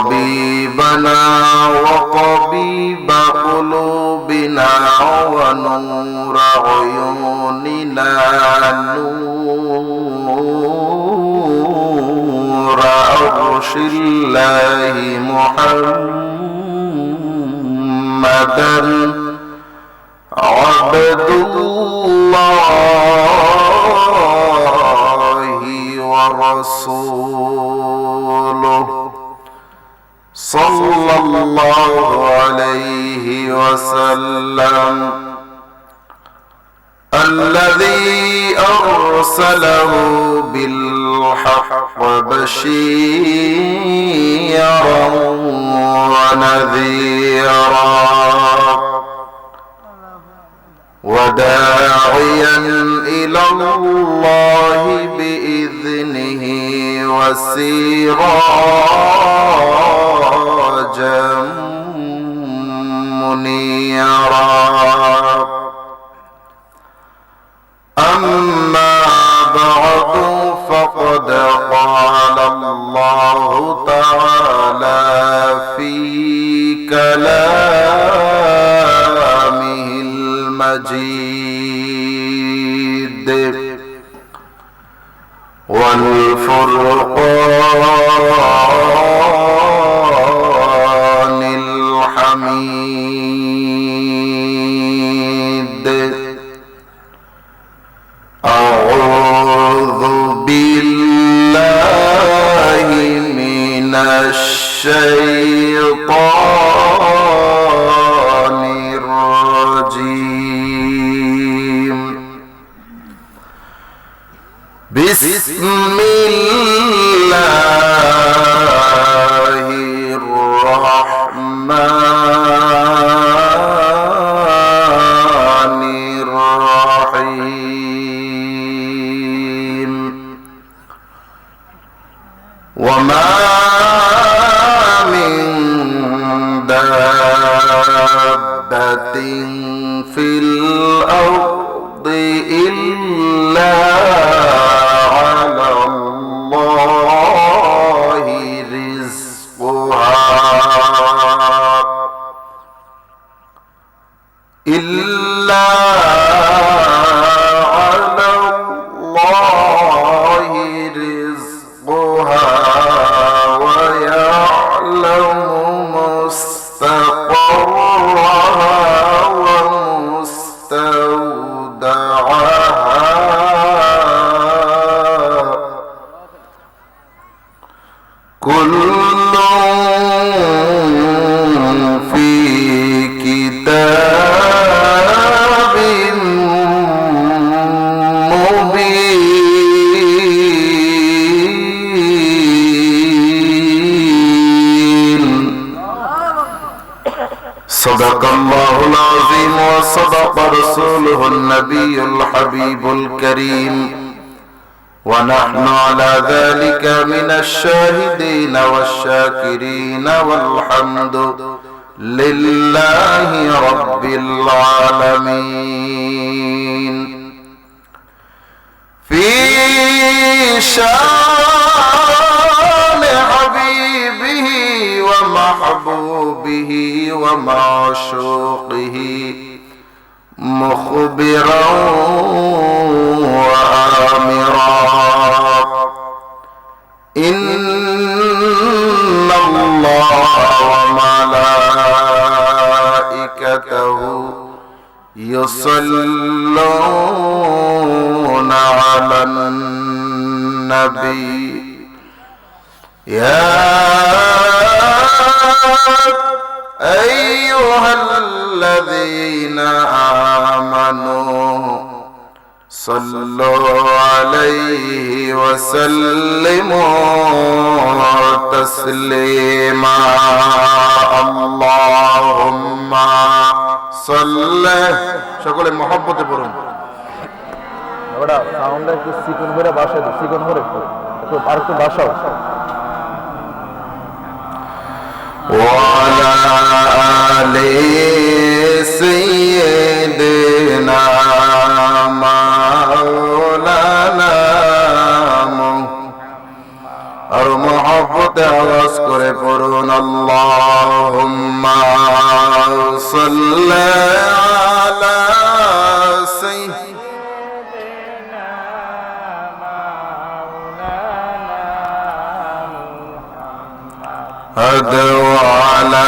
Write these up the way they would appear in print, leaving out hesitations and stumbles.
طبيبنا وطبيب قلوبنا ونور عيوننا نور عرش الله محمدا عبد الله ورسوله صلى الله عليه وسلم الذي أرسله بالحق بشيرا ونذيرا وداعيا إلى الله بإذنه وسراجا منيرا أما بعد فقد قال الله تعالى في كلامه المجيد والفرقان الحميد أعوذ بالله من الشيطان الرجيم بسم الله الرحمن الرحيم وما من دابة في الأرض إلا على الله رزقها إلا على الله رزقها ويعلم مستقرها ومستودعها كل في كتاب مبين صدق الله العظيم وصدق رسوله النبي الحبيب الكريم ونحن على ذلك من الشاهدين والشاكرين والحمد لله رب العالمين في شان حبيبه ومحبوبه ومعشوقه مخبرا وآمرا إن الله وملائكته يصلون على النبي يا أيها الذين آمنوا صلوا عليه وسلموا تسليما اللهم صل সকলে মহব্বতে পড়ুন ওটা সাউন্ডটা একটু সিকন করে বাসায় দাও সিকন করে একটু আর একটু বাসাও وعلى آل سيدنا مولانا আর মহব্বতে আওয়াজ করে পড়ুন وعلى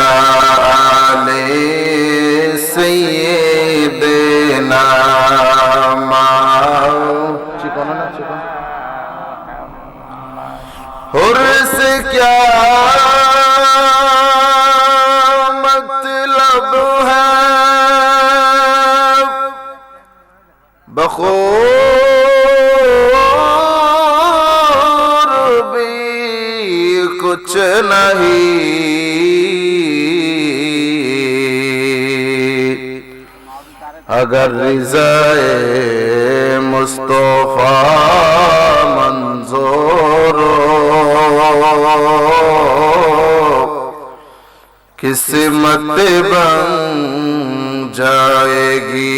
آل سيدنا हुर से क्या मतलब है बखूर भी कुछ नहीं अगर रिज़ाए मुस्तफा मंजूर किस्मत बन जाएगी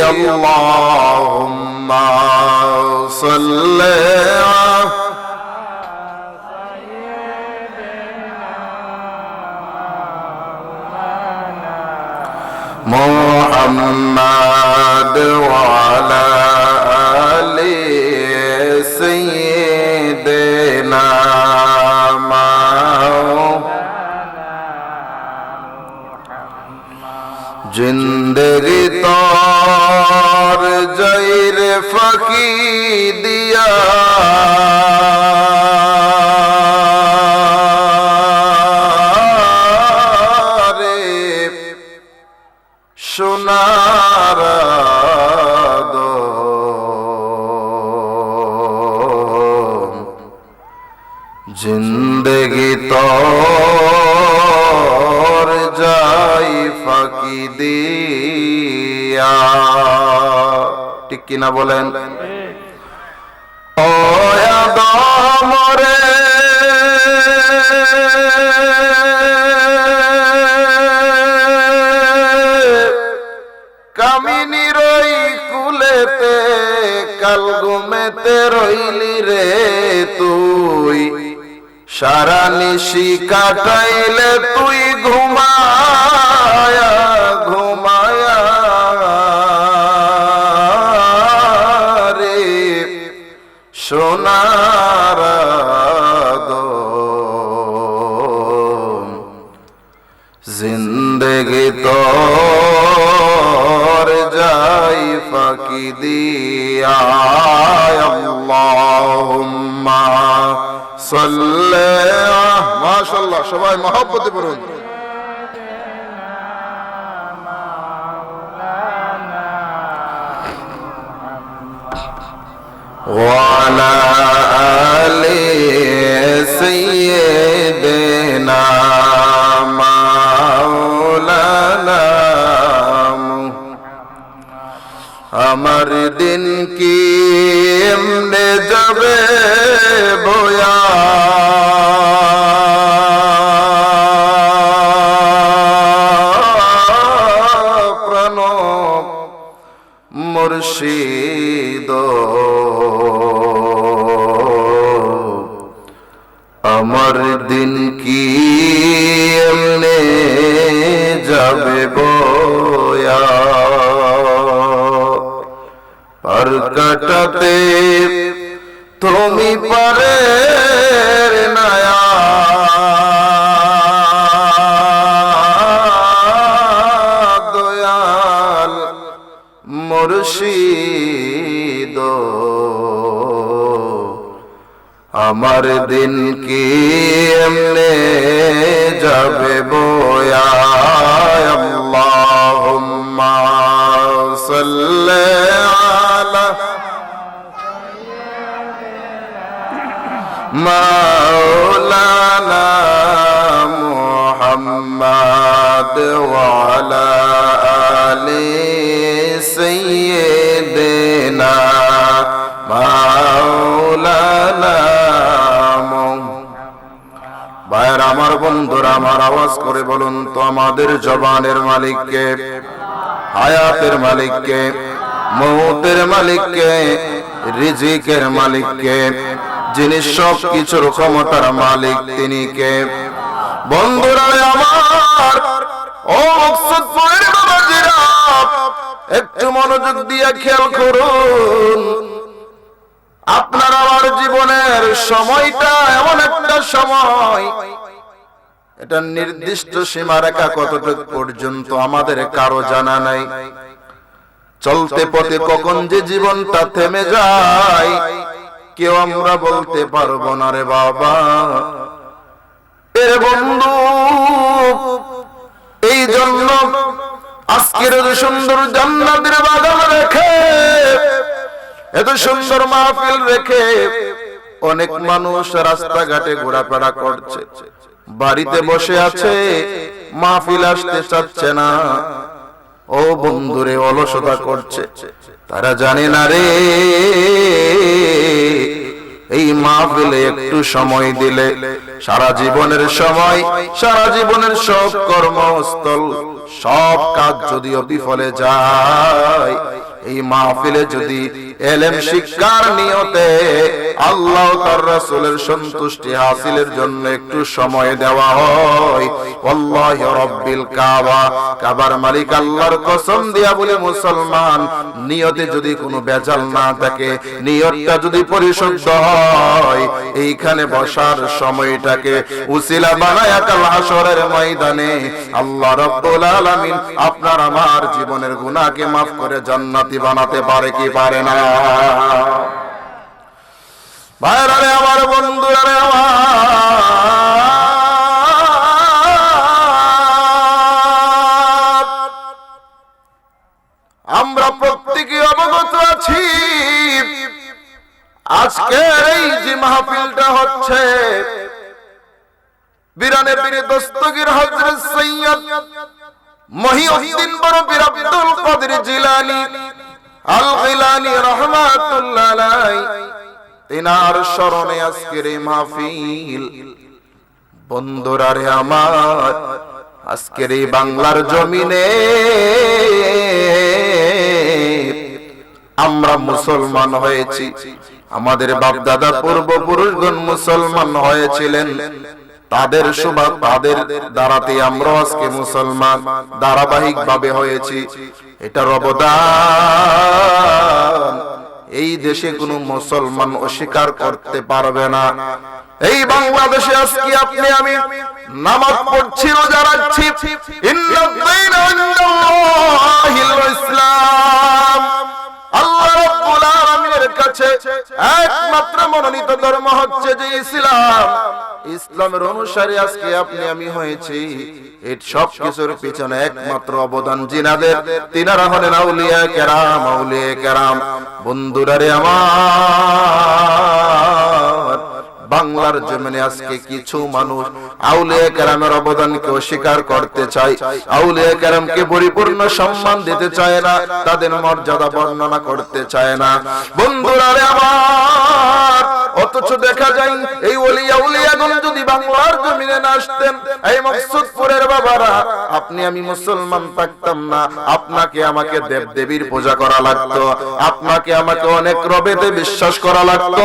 अल्लाहुम्मा सल्ले मुहम्मद वाला आले सय्यिदना जिंदगी तौर जैर फकी दिया रे सुनारा दो जिंदगी तौर जाई ফাঁকি দিয়া ঠিক কিনা বলেন ও আদম রে কামিনী রই কুলেতে কাল ঘুমেতে রইলি রে তুই সারা নিশি কাটাইলে তুই ঘুমায়া ঘুমায়া রে সোনার জিন্দগি তোর যাই ফাঁকি দিয়া আল্লাহুম্মা সাল্লি মাশাআল্লাহ সবাই মহব্বতে পড়ুন ওয়ালা আলি সাইয়্যিদিনা মাওলানা আমার দিন কি এমনে যাবে বয়া প্রাণ মুর্শিদ আমার দিন কি এমনে যাবে বয়া আর কাটাতে তুমি পারে নায়া দয়াল মুর্শিদ আমার দিন কি এমনে যাবে বয়া আল্লাহুম্মা সাল্লি আলা মাওলানা মুহাম্মদ ওয়া আলা আলি সাইয়্যিদিনা মাওলানা ভাইয়ের আমার বন্ধুরা আমার আওয়াজ করে বলুন তো আমাদের জবানের মালিককে হায়াতের মালিককে মৌতের মালিককে রিজিকের মালিককে যিনি সব কিছুর ক্ষমতার মালিক তিনি কে বন্ধুরা আমার ও মকসুদপুরের বাবাজিরা একটু মনোযোগ দিয়ে খেয়াল করুন আপনার আমার জীবনের সময়টা এমন একটা সময় এটা নির্দিষ্ট সীমারেখা কতটুকু পর্যন্ত আমাদের কারো জানা নাই। চলতে পথে কখন যে জীবনটা থেমে যায় কেউ আমরা বলতে পারবো না রে বাবা। এ বন্ধু, এই জন্য আজকের সুন্দর জান্নাতের বাগান রেখে, এত সুন্দর মাহফিল রেখে অনেক মানুষ রাস্তাঘাটে ঘোরাফেরা করছে, বাড়িতে বসে আছে, মাহফিল আসতে চাচ্ছে না। ও বন্ধুরে, অলসতা করছে। তারা জানে না রে, এই মাহফিলে একটু সময় দিলে সারা জীবনের সময়, সারা জীবনের সব কর্মস্থল, সব কাজ যদিও বিফলে যায়, এই মাহফিলে যদি এলেম শিক্ষার নিয়তে আল্লাহ তার রাসূলের সন্তুষ্টি হাসিলের জন্য একটু সময় দেওয়া হয়, আল্লাহ রাব্বিল কাবা, কাবার মালিক আল্লাহর কসম দিয়া বলে মুসলমান, নিয়তে যদি কোনো ভেজাল না থাকে, নিয়তটা যদি পরিশুদ্ধ হয়, এইখানে বসার সময়টাকে উসিলা বানায়া কাল হাশরের ময়দানে আল্লাহ রাব্বুল আলামিন আপনার আমার জীবনের গুনাহকে maaf করে জান্নাতি বানাতে পারে কি পারে না? ভাইরা রে আমার, বন্ধুরা রে আমার, আমরা প্রত্যেকে অবগত আছি আজকের এই যে মাহফিলটা হচ্ছে, বীরানে বীরে দস্তগীর হযরত সৈয়দ মহিউদ্দিন বরবীর আব্দুল কাদের জিলানী আল গিলানী রাহমাতুল্লাহ আলাইহি, তিনার স্মরণে আজকের এই মাহফিল। বন্ধুরা রে আমার, আজকের এই বাংলার জমিনে আমরা মুসলমান হয়েছি, আমাদের বাপ দাদা পূর্বপুরুষগণ মুসলমান হয়েছিলেন, তাদের সুবাদ, তাদের দ্বারাতে আমরা আজকে মুসলমান ধারাবাহিক ভাবে হয়েছি। এটার অবদান এই দেশে কোন মুসলমান অস্বীকার করতে পারবে না। এই বাংলাদেশে আজকে আপনি আমি নামাজ পড়ছি, রোজা রাখছি, ইন্নাদ-দীনা ইনদাল্লাহিল ইসলাম, আল্লাহ রাব্বুল আলামিনের কাছে একমাত্র মনোনীত ধর্ম হচ্ছে যে ইসলাম। ইসলামের অনুসারী আজকে আপনি আমি হয়েছি, এই সব কিছুর পিছনে একমাত্র অবদান জিনাদের, তিনারা হলেন আউলিয়া কেরাম, আউলিয়া কেরাম। বন্ধুরা রে আমার, বাংলার জমিনে আজকে কিছু মানুষ আউলিয়া কেরামের অবদানকে অস্বীকার করতে চায়, আউলিয়া কেরামকে পরিপূর্ণ সম্মান দিতে চায় না, তাদের মর্যাদা বর্ণনা করতে চায় না। বন্ধুরা রে আমার, অথচ দেখা যায় এই আউলিয়াগণ যদি বাংলার জমিনে না আসতেন, এই মকসুদপুরের বাবারা, আপনি আমি মুসলমান থাকতাম না। আপনাকে আমাকে দেব দেবীর পূজা করা লাগতো, আপনাকে আমাকে অনেক রবেতে বিশ্বাস করা লাগতো।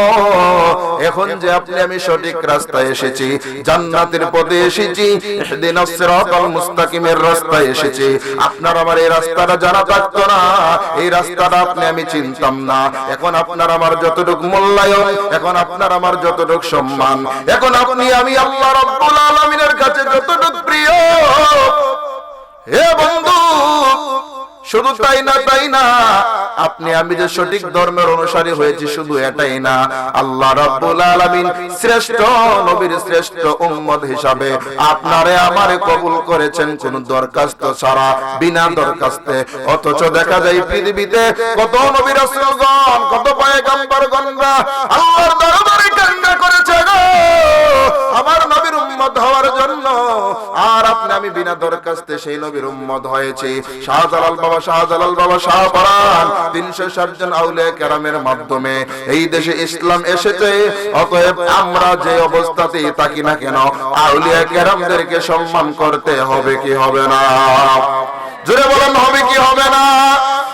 এখন যে আপনি আমি সঠিক রাস্তায় এসেছি, জান্নাতের পথে এসেছি, ইহদিনাস সিরাতাল মুস্তাকিমের রাস্তায় এসেছি, আপনার আমার এই রাস্তাটা জানা থাকতো না, এই রাস্তাটা আপনি আমি চিনতাম না। এখন আপনার আমার যতটুকু মূল্যায়ন, এখন আপনার আমার যতটুকু সম্মান, এখন আপনি আমি আল্লাহ রাব্বুল আলামিনের কাছে যতটুকু প্রিয়, হে বন্ধু, শুধু তাই না, আপনি আমি যে সঠিক ধর্মের অনুসারী হয়েছি শুধু এটাই না, আল্লাহ রাব্বুল আলামিন শ্রেষ্ঠ নবীর শ্রেষ্ঠ উম্মত হিসাবে আপনারে আমারে কবুল করেছেন কোন দরখাস্ত ছাড়া, বিনা দরখাস্তে। অথচ দেখা যায় পৃথিবীতে কত নবী রাসূলগণ, কত পয়গম্বরগণরা আল্লাহর দরবারে কান্না করেছে গো আমার নবীর উম্মত হওয়ার জন্য, আর আপনি আমি বিনা দরখাস্তে সেই নবীর উম্মত হয়েছি। শাহজালাল বাবা, শাহজালাল বাবা, শাহপরান 360 জন আউলিয়া কেরামের মাধ্যমে এই দেশে ইসলাম এসেছে। অতএব আমরা যে অবস্থাতেই থাকি না কেন, আউলিয়া কেরামদেরকে সম্মান করতে হবে কি হবে না? জোরে বলেন, হবে কি হবে না?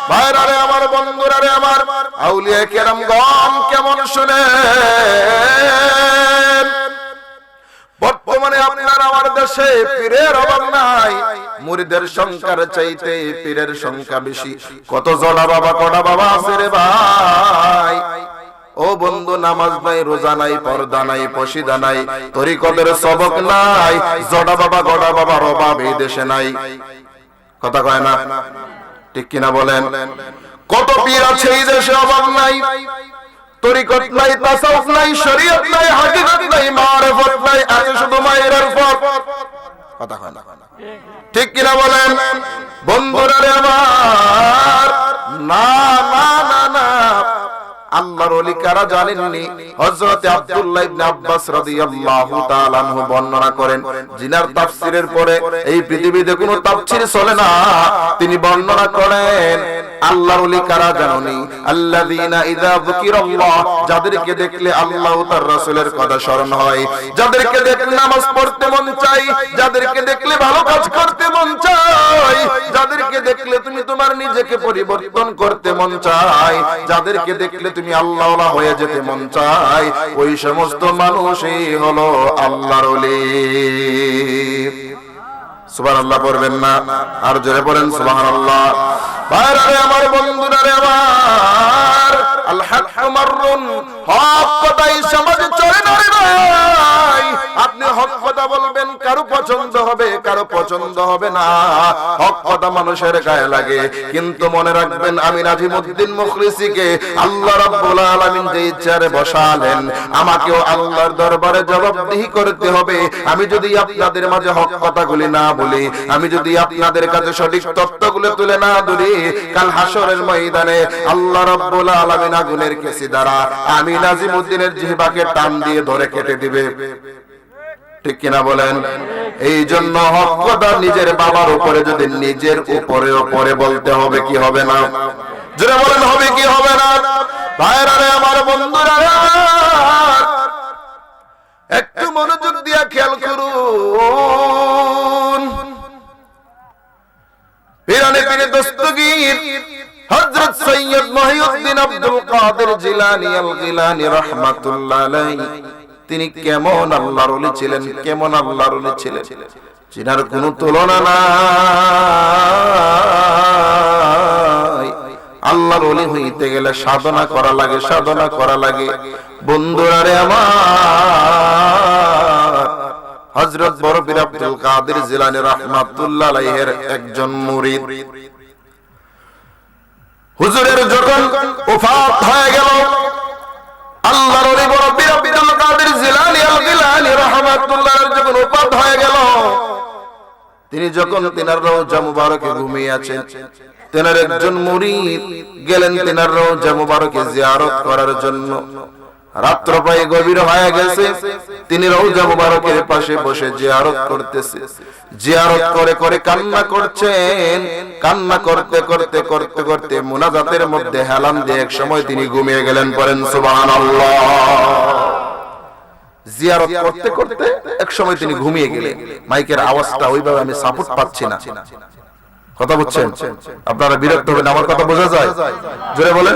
ভাইরা রে আমার, বন্ধুরা রে আমার, আউলিয়া কেরামগণ কেমন শুনেন। বর্তমানে আপনার আমার দেশে পীরের অভাব নাই, মুরিদের সংখ্যার চাইতে পীরের সংখ্যা বেশি। কত জোড়া বাবা, কটা বাবা আছে রে ভাই। ও বন্ধু, নামাজ নাই, রোজা নাই, পর্দা নাই, পশিদা নাই, তরিকতের সবক নাই, জড়া বাবা গড়া বাবার অভাব এই দেশে নাই। কথা কয় না? ঠিক কিনা বলেন? কত পীর আছে এই দেশে, অভাব নাই, তরিকত নাই, তাসাউফ নাই, শরীয়ত নাই, হাকিকত নাই, মারিফত নাই, আছে শুধু মায়ের পথ। কথা কয় না? ঠিক কিনা বলেন? বন্ধুরা রে আমার, না না না না, আল্লাহর ওলি কারা জানেননি? হযরত আব্দুল্লাহ ইবনে আব্বাস রাদিয়াল্লাহু তাআলা আনহু বর্ণনা করেন, জিনার তাফসীরের পরে এই পৃথিবীতে কোনো তাফসীর চলে না। তিনি বর্ণনা করেন আল্লাহর ওলি কারা জানেননি? আল্লাযীনা ইযা যুকিরাল্লাহ, যাদেরকে দেখলে আল্লাহ ও তার রাসূলের কথা স্মরণ হয়, যাদেরকে দেখলে নামাজ পড়তে মন চাই, যাদেরকে দেখলে ভালো কাজ করতে মন চাই, যাদেরকে দেখলে তুমি তোমার নিজেকে পরিবর্তন করতে মন চাই, যাদেরকে দেখলে তুমি আল্লাহওয়ালা হয়ে যেতে মন চাই, ওই সমস্ত মানুষই হলো আল্লাহর ওলি। সুবহানাল্লাহ পড়বেন না? আর জোরে পড়েন সুবহানাল্লাহ। ভাইরা রে আমার, বন্ধুরা রে আমার, আল হক মাররুন, হক কথাই সমাজে চলে না রে ভাই। আপনি হক কথা বলবেন, কারো পছন্দ হবে, কারো পছন্দ হবে না। হক কথা মানুষের গায়ে লাগে, কিন্তু মনে রাখবেন, আমি নাজিমউদ্দিন মুখলিসীকে আল্লাহ রাব্বুল আলামিন যে ইচ্ছারে বসালেন, আমাকেও আল্লাহর দরবারে জবাবদিহি করতে হবে। আমি যদি আপনাদের মাঝে হক কথাগুলি না বলি, আমি যদি আপনাদের কাছে সঠিক তথ্যগুলো তুলে না ধরি, কাল হাসরের ময়দানে আল্লাহ রাব্বুল আলামিন আগুনের কেসি দ্বারা আমি নাজিমউদ্দিনের জিহ্বাকে টান দিয়ে ধরে কেটে দিবে। ঠিক কিনা বলেন? এই জন্য হক কথা নিজের বাবার উপরে যদি নিজের উপরে বলতে হবে, কি হবে না? জোরে বলেন, হবে কি হবে না? ভাইরা রে আমার, বন্ধুরা রে, একটু মনোযোগ দিয়ে খেয়াল করুন। পীরানে পীরে দস্তগীর হযরত সৈয়দ মহিউদ্দিন আব্দুল কাদের জিলানী আল গিলানী রাহমাতুল্লাহ আলাইহি, তিনি কেমন আল্লাহর ওলি ছিলেন, কেমন আল্লাহর ওলি ছিলেন, যিনার কোনো তুলনা নাই। আল্লাহর ওলি হইতে গেলে সাধনা করা লাগে, সাধনা করা লাগে। বন্ধুরা রে আমার, হযরত বড় পীর আব্দুল কাদের জিলানী রাহমাতুল্লাহ আলাইহির একজন মুরিদ, হুজুরের যখন ওফাত হয়ে গেল, আল্লাহর ওলি বড় পীর আব্দুল কাদের জিলানী আল গিলানী রাহমাতুল্লাহ যখন ওফাত হয়ে গেল, তিনি যখন তিনার রওজা মুবারকে ঘুমিয়ে আছেন, তিনার একজন মুরিদ গেলেন তিনার রওজা মুবারকে জিয়ারত করার জন্য। রাত্র প্রায় গভীর হয়ে গেছে, তিনি রওজা মুবারকের পাশে বসে জিয়ারত করতেছে। জিয়ারত করে করে কান্না করছেন। কান্না করতে করতে করতে করতে মুনাজাতের মধ্যে হেলান দিয়ে এক সময় তিনি ঘুমিয়ে গেলেন। পড়েন সুবহানাল্লাহ। জিয়ারত করতে করতে এক সময় তিনি ঘুমিয়ে গেলেন। মাইকের আওয়াজটা ওইভাবে আমি সাপোর্ট পাচ্ছি না। কথা বুঝছেন? আপনারা বিরক্ত হবেন, আমার কথা বোঝা যায়? জোরে বলে,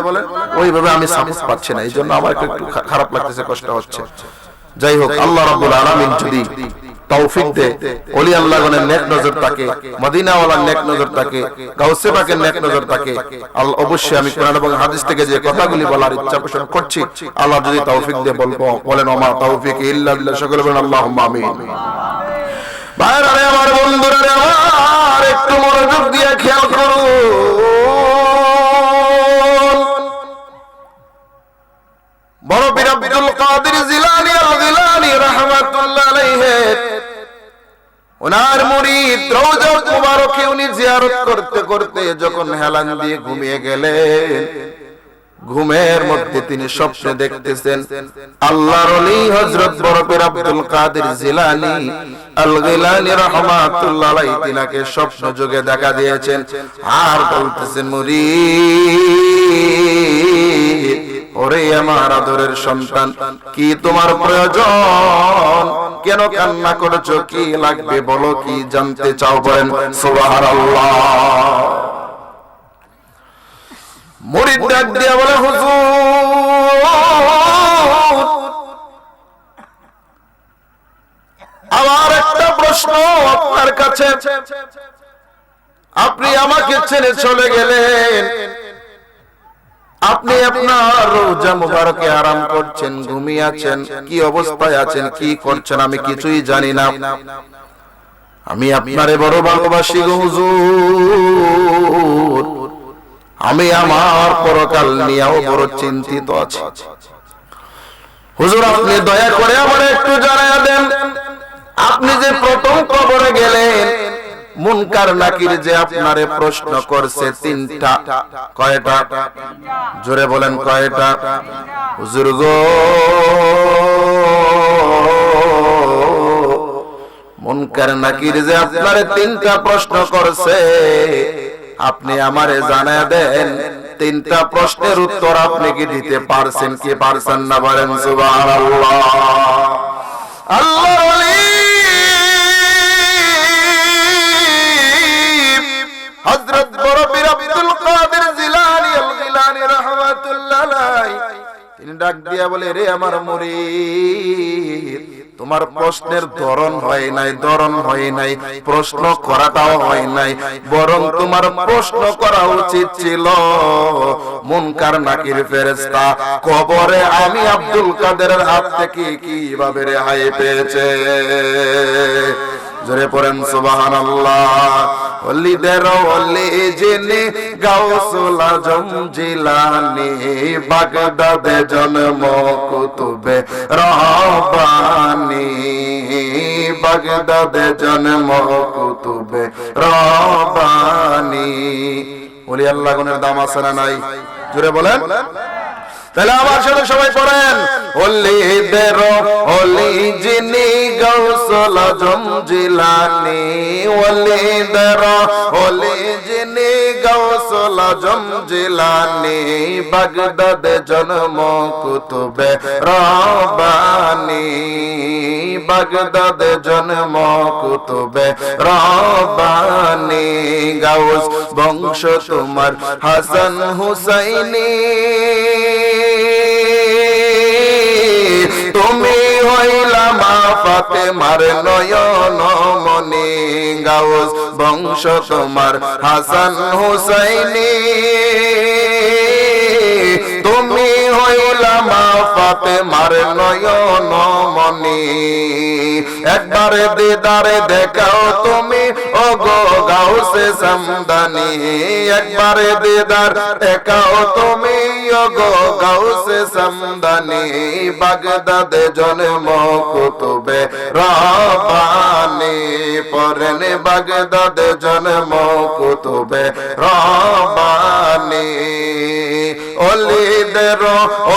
ওইভাবে আমি সাপোর্ট পাচ্ছি না, এই জন্য আমার একটু খারাপ লাগতেছে, কষ্ট হচ্ছে। যাই হোক, আল্লাহ রাব্বুল আলামিন যদি তৌফিক দেয়, ওলি আল্লাহগণের নেক নজর থাকে, মদিনাওয়ালার নেক নজর থাকে, গাউসে পাকের নেক নজর থাকে, আল্লাহ অবশ্যই আমি কোরআন এবং হাদিস থেকে যে কথাগুলি বলার ইচ্ছা পোষণ করছি, আল্লাহ যদি তৌফিক দেয় বলবো। বলেন ওমা তৌফিক ইল্লা বিল্লাহ। সকলে বলেন আল্লাহুম্মা আমিন। ভাইরা রে আমার, বন্ধুরা রে আমার, একটু মনোযোগ দিয়ে খেয়াল করুন। বড় পীর আব্দুল কাদের জিলানী আল গিলানী রাহমাতুল্লাহ আলাইহি, ওনার মুরিদ রওজা মুবারকে উনি জিয়ারত করতে করতে যখন হেলান দিয়ে ঘুমিয়ে গেলেন, ঘুমের মধ্যে তিনি স্বপ্নে দেখতেছেন আল্লাহর ওলি হযরত বড় পীর আব্দুল কাদের জিলানী আল গিলানী রাহমাতুল্লাহ আলাইহি তিনাকে স্বপ্ন যোগে দেখা দিয়েছেন। আর বলতেছেন, মুরিদ, ওরে আমার আদরের সন্তান, কি তোমার প্রয়োজন? কেন কান্না করেছো? কি লাগবে বলো, কি জানতে চাও? বলেন সুবহানাল্লাহ। মুরিদ ডাক দিয়া বলে, হুজুর, আমার একটা প্রশ্ন আপনার কাছে। আপনি আমাকে ছেড়ে চলে গেলেন, আপনি আপনার রোজা মুবারকে আরাম করছেন, ঘুমিয়ে আছেন, কি অবস্থায় আছেন, কি করছেন আমি কিছুই জানি না। আমি আপনারে বড় ভালোবাসি গো হুজুর, আমি আমার পরকাল নিয়েও বড় চিন্তিত আছি। হুজুর আপনি দয়া করে আমারে একটু জানায়া দেন, আপনি যে প্রথম কবরে গেলেন, মুনকার নাকির যে আপনারে প্রশ্ন করছে তিনটা, কয়টা? জোরে বলেন কয়টা? হুজুর গো মুনকার নাকির যে আপনারে তিনটা প্রশ্ন করছে, আপনি আমারে জানায়া দেন তিনটা প্রশ্নের উত্তর আপনি কি দিতে পারছেন কি পারছেন না? বলেন সুবহানাল্লাহ। আল্লাহর ওলি হযরত বড় পীর আব্দুল কাদের জিলানী আল গিলানী রাহমাতুল্লাহ আলাইহি, তিনি ডাক দিয়া বলে, রে আমার মুরিদ, তোমার প্রশ্নের ধরন হয় নাই, প্রশ্ন করাটাও হয় নাই, বরং তোমার প্রশ্ন করা উচিত ছিল মুনকার নাকির ফেরেশতা কবরে আমি আব্দুল কাদেরের হাত থেকে কিভাবে রেহাই পেয়েছে। জোরে পড়েন সুবহানাল্লাহ। ওলিদের ওলি যিনি গাউসুল আজম জিলানী, বাগদাদে জন্ম কুতুবে রব্বানী, বাগদাদে জন্ম কুতুবে রব্বানী। ওলি আল্লাহ গুণের দাম আছে না নাই? জোরে বলেন। তাহলে আমার সাথে সবাই পড়েন, ওলিদের ওলি যিনি গাউসুল আজম জিলানী, ওলিদের ওলি যিনি গাউসুল আজম জিলানী, বাগদাদে জন্ম কুতুবে রব্বানী, বাগদাদে জন্ম কুতুবে রব্বানী। গাউস বংশ তোমার হাসান হুসাইনি, তুমি হইলা মা ফাতেমার নয়ন মনি। গাউস বংশ তোমার হাসান হুসাইনি, তুমি হইলা মা ফাতেমার নয়ন মনি। একবার দিদারে দেখাও তুমি ও গো গাউসে সামদানি, একবার দিদার দেখাও তুমি ও গো গাউসে সামদানি, বাগদাদে জন্ম কুতুবে রব্বানী, পরেন বাগদাদে জন্ম কুতুবে রব্বানী। ওলিদের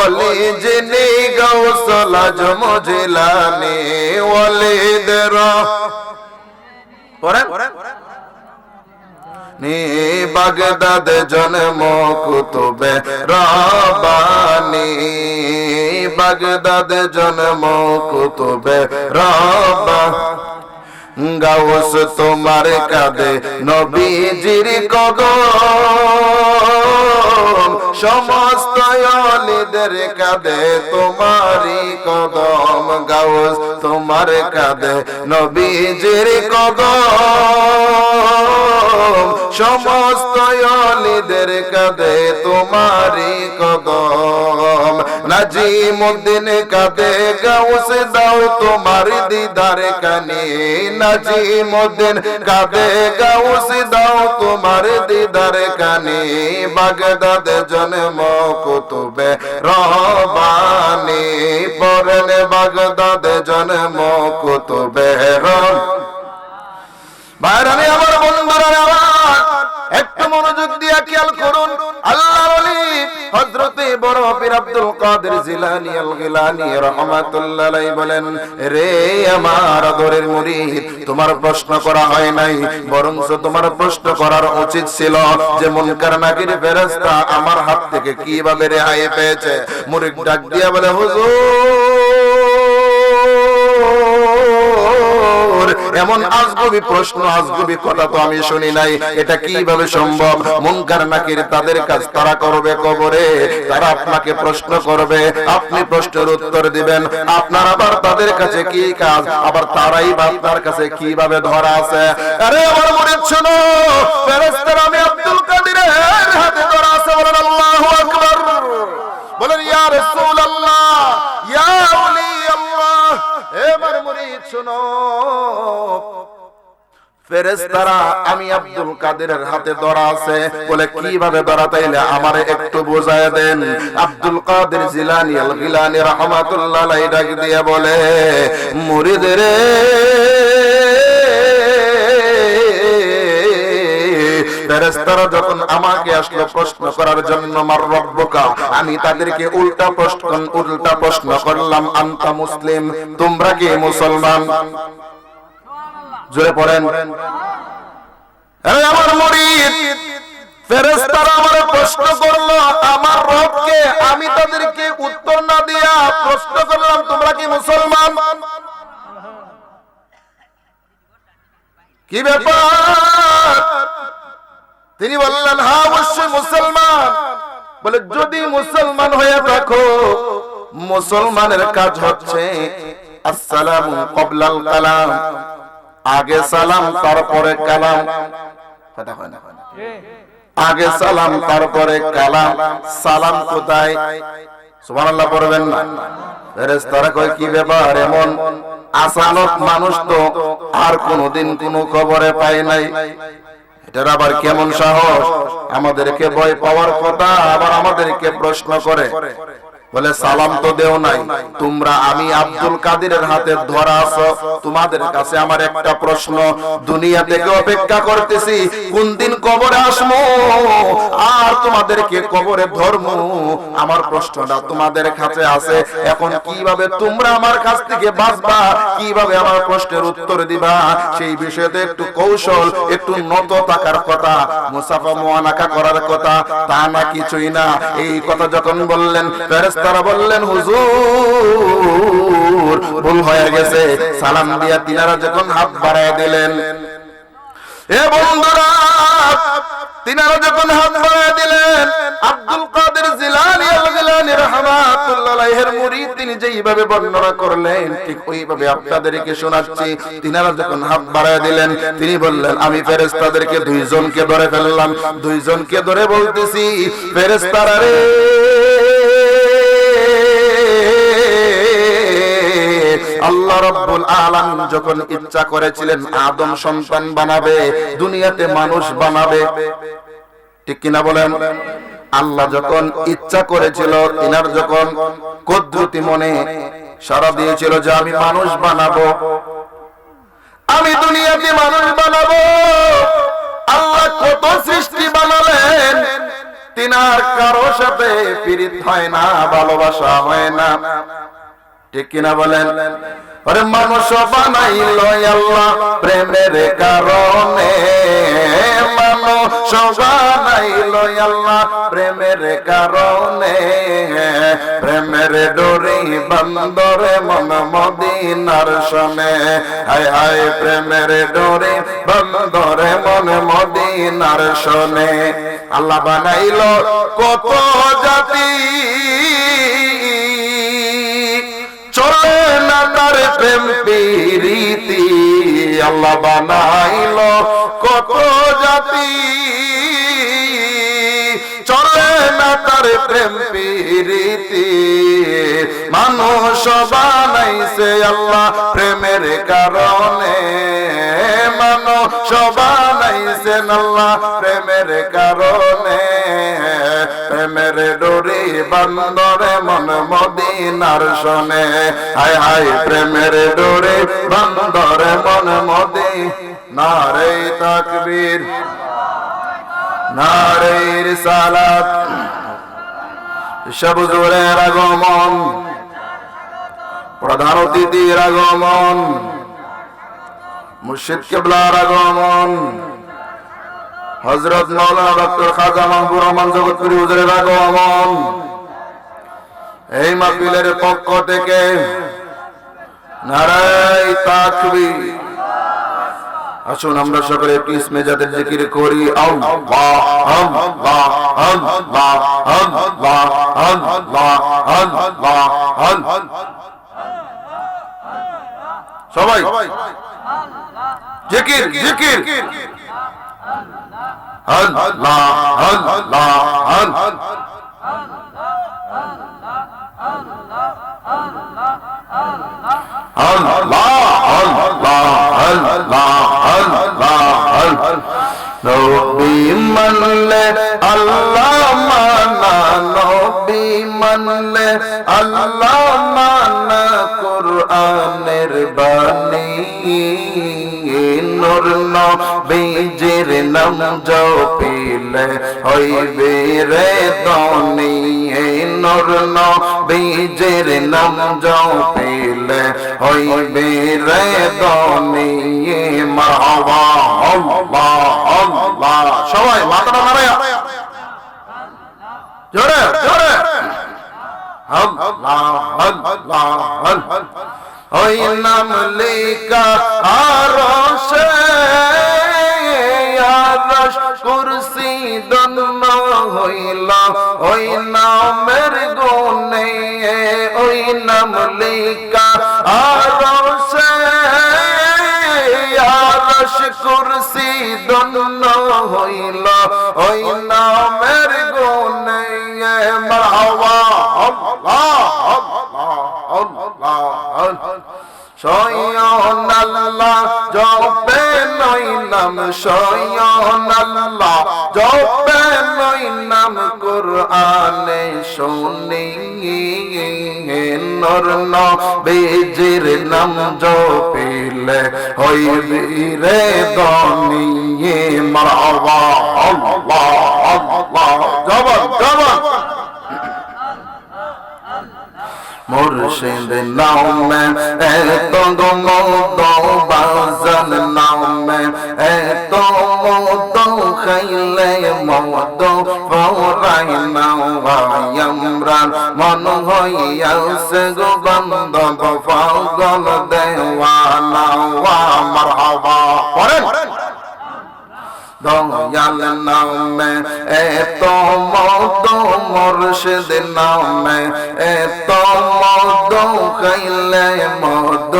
ওলি যিনি গাউসুল আজম জিলানী, ওলিদের পড়েন নি, বাগদাদে জন্ম কুতুবে রব্বানী, বাগদাদে জন্ম কুতুবে রব্বানী। গাউস তোমার কাঁধে নবীজির কদম, সমস্ত ওলিদের কাঁধে তোমারই কদম। গাউস তোমার কাঁধে নবীজির কদম, সমস্ত ওলিদের কাঁধে তোমারই কদম। নাজিমুদ্দিন কাঁধে গাউস দাও তোমার দিদার কানে, নাজিমুদ্দিন কাঁধে গাউস দাও তোমার দিদার কানে, বাগদাদে জন্ম কুতুবে রব্বানী, পরেন বাগদাদে জন্ম কুতুবে রব্বানী। বাইরানি আমার বন্ধুরা আমার একটু মনোযোগ দিয়ে খেয়াল করুন, আল্লাহর ওলি হযরতে বড় পীর আব্দুল কাদের জিলানী আল গিলানী রাহমাতুল্লাহ আলাইহি বলেন, রে আমার আদরের মুরিদ, তোমার প্রশ্ন করা হয় নাই, বরং তোমার প্রশ্ন করার উচিত ছিল যে মুনকার নাকির ফেরেশতা আমার হাত থেকে কিভাবে রেহাই পেয়েছে। মুরিদ ডাক দিয়া বলে, হুজুর এমন আজগবি প্রশ্ন, আজগবি কথা তো আমি শুনি নাই, এটা কিভাবে সম্ভব? মুনকার নাকির তাদের কাজ তারা করবে কবরে, তারা আপনাকে প্রশ্ন করবে, আপনি প্রশ্নের উত্তর দিবেন, আপনার আবার তাদের কাছে কি কাজ, আবার তারাই আপনার কাছে কিভাবে ধরা আছে। আরে আমার মুরিদ শোনো, ফেরেশতারা আমি আব্দুল কাদিরের হাতে ধরা আছে, বলেন আল্লাহু আকবার। রাসূলুল্লাহ, ইয়া ওলি আল্লাহ, হে আমার মুরিদ শুনো, ফেরেশতারা আমি আব্দুল কাদেরের হাতে ধরা আছে বলে কিভাবে ধরা, তাইলে আমারে একটু বোঝায় দেন। আব্দুল কাদের জিলানী আল গিলানী রাহমাতুল্লাহ আলাইহি ডাক দিয়ে বলে, মুরিদ রে, ফেরেশতারা যখন আমাকে আসলো প্রশ্ন করার জন্য, মার রব্বুকা, আমি তাদেরকে উল্টা প্রশ্ন করলাম, আনতা মুসলিম, তোমরা কি মুসলমান? জোরে পড়েন। আমার মুরিদ, ফেরেশতারা আমারে প্রশ্ন করলো আমার রবকে, আমি তাদেরকে উত্তর না দিয়া প্রশ্ন করলাম তোমরা কি মুসলমান? কি ব্যাপার? তিনি বললেন হ্যাঁ অবশ্যই মুসলমান। বলে যদি মুসলমান হয়ে থাকো, মুসলমানের কাজ হচ্ছে আসসালামু ক্বাবলাল কালাম, আগে সালাম তারপরে কালাম। কথা হয় না? আগে সালাম তারপরে কালাম। সালাম কোথায়? সুবহানাল্লাহ পড়বেন না? ফেরেশতারা কয় কি ব্যাপার এমন আচানক, মানুষ তো আর কোনদিন কোন খবরে পায় নাই, এটার আবার কেমন সাহস? আমাদেরকে ভয় পাওয়ার কথা, আবার আমাদেরকে প্রশ্ন করে। বলে সালাম তো দেও নাই, তোমরা আমি আব্দুল কাদেরের হাতে ধরা আছো, তোমাদের কাছে আমার একটা প্রশ্ন, দুনিয়া থেকে অপেক্ষা করতেছি কোন দিন কবরে আসবো আর তোমাদেরকে কবরে ধর্ম, আমার প্রশ্নটা তোমাদের কাছে আছে। এখন কিভাবে তোমরা আমার কাছ থেকে বাঁচবা, কিভাবে আমার প্রশ্নের উত্তর দিবা, সেই বিষয়তে একটু কৌশল, একটু নত থাকার কথা, মুসাফা মুআনাকা করার কথা, তা না কিছুই না। এই কথা যখন বললেন, তারা বললেন হুজুর ভুল হয়ে গেছে। সালাম দিয়া তিনারা যখন হাত বাড়ায় দিলেন, এ বন্ধুরা, তিনারা যখন হাত বাড়ায় দিলেন, আব্দুল কাদের জিলানী আল গিলানী রাহমাতুল্লাহ আলাইহির মুরিদ তিনি যেইভাবে বর্ণনা করলেন ঠিক ওইভাবে আপনাদেরকে শোনাচ্ছি। তিনারা যখন হাত বাড়ায় দিলেন, তিনি বললেন আমি ফেরেশতাদেরকে দুইজনকে ধরে ফেললাম, দুইজনকে ধরে বলতেছি, ফেরেশতারা রে, আল্লাহ রাব্বুল আলামিন যখন ইচ্ছা করেছিলেন আদম সন্তান বানাবে, দুনিয়াতে মানুষ বানাবে, ঠিক কিনা বলেন? আল্লাহ যখন ইচ্ছা করেছিল, তিনার যখন কুদরতি মনে সারা দিয়েছিল যে আমি মানুষ বানাবো, আমি দুনিয়াতে মানুষ বানাবো, আল্লাহ কত সৃষ্টি বানালেন, তিনার কারো সাথে পীড়িত হয় না, ভালোবাসা হয় না, ঠিক কিনা বলেন? আরে মানুষ বানাইল আল্লাহ প্রেমের কারণে, মানুষ বানাইল আল্লাহ প্রেমের কারণে, প্রেমের ডোরি বন্দরে মন মদিনার শোনে, হায় হায় প্রেমের ডোরি বন্দরে মন মদিনার শোনে। আল্লাহ বানাইল কত জাতি, চলে না তার প্রেম প্রীতি, আল্লাহ বানাইল কত জাতি, চলে না তার প্রেম প্রীতি, মানুষ বানাইছে আল্লাহ প্রেমের কারণে, মানুষ বানাইছেন আল্লাহ প্রেমের কারণে, প্রেমের ডোরি বন্দরে মন মদিনার শোনে, হায় হায় প্রেমের ডোরি বন্দরে মন মদিনার। তাকবীর, নারে রিসালাত, সব হুজুরের আগমন, প্রধান অতিথির আগমন, মুর্শিদ কিবলার আগমন, হযরত মাওলানা ডক্টর খাজা মাহবুব রহমান জগৎপুরী হুজুরের আগমন, এই মাহফিলের পক্ষ থেকে নারে তাকবীর। আসুন আমরা সকলে একটু ইসমে জাতের জিকির করি, আল্লাহ আল্লাহ আল্লাহ আল্লাহ আল্লাহ আল্লাহ আল্লাহ, সবাই জিকির জিকির, আল্লাহ আল্লাহ আল্লাহ আল্লাহ আল্লাহ আল্লাহ আল্লাহ নবী মানলে আল্লাহ মানা নবী মানলে আল্লাহ মানা কুরআনের বাণী নূর নবীজির নাম জপিলে হইবে রে ধনী নূর নবীজির নাম জপিলে হইবে রে ধনী মারহাবা আল্লাহ আল্লাহ সবাই মাথাটা নাড়ায়া জোরে জোরে আল্লাহ আল্লাহ আল্লাহ ওই নাম লেখা আরশে আরশ কুরসি দন্ন হইলা ওই নামের গুণে ওই নাম লেখা আরশে আরশ কুরসি দন্ন হইলা ওই নামের গুণে মারহাবা আল্লাহ আল্লাহ আল্লাহ শয়ন আল্লাহ জপে নই নাম শয়ন আল্লাহ জপে নই নাম কুরআনে শুনি নূর নবীজির নাম জপিলে হইবে রে ধনী মারহাবা আল্লাহ আল্লাহ জবান জবান মুর্শিদ নামে এত মত বাজান নামে এত মত খাইলে মত ফরাই নাওয়ায়ামরান মন হইয়াছে গো বান্দব পাগল দেওয়ানা ওয়া মারহাবা পড়েন দয়াল নামে এত মত মুর্শিদ নামে এত মদ খাইলে মদ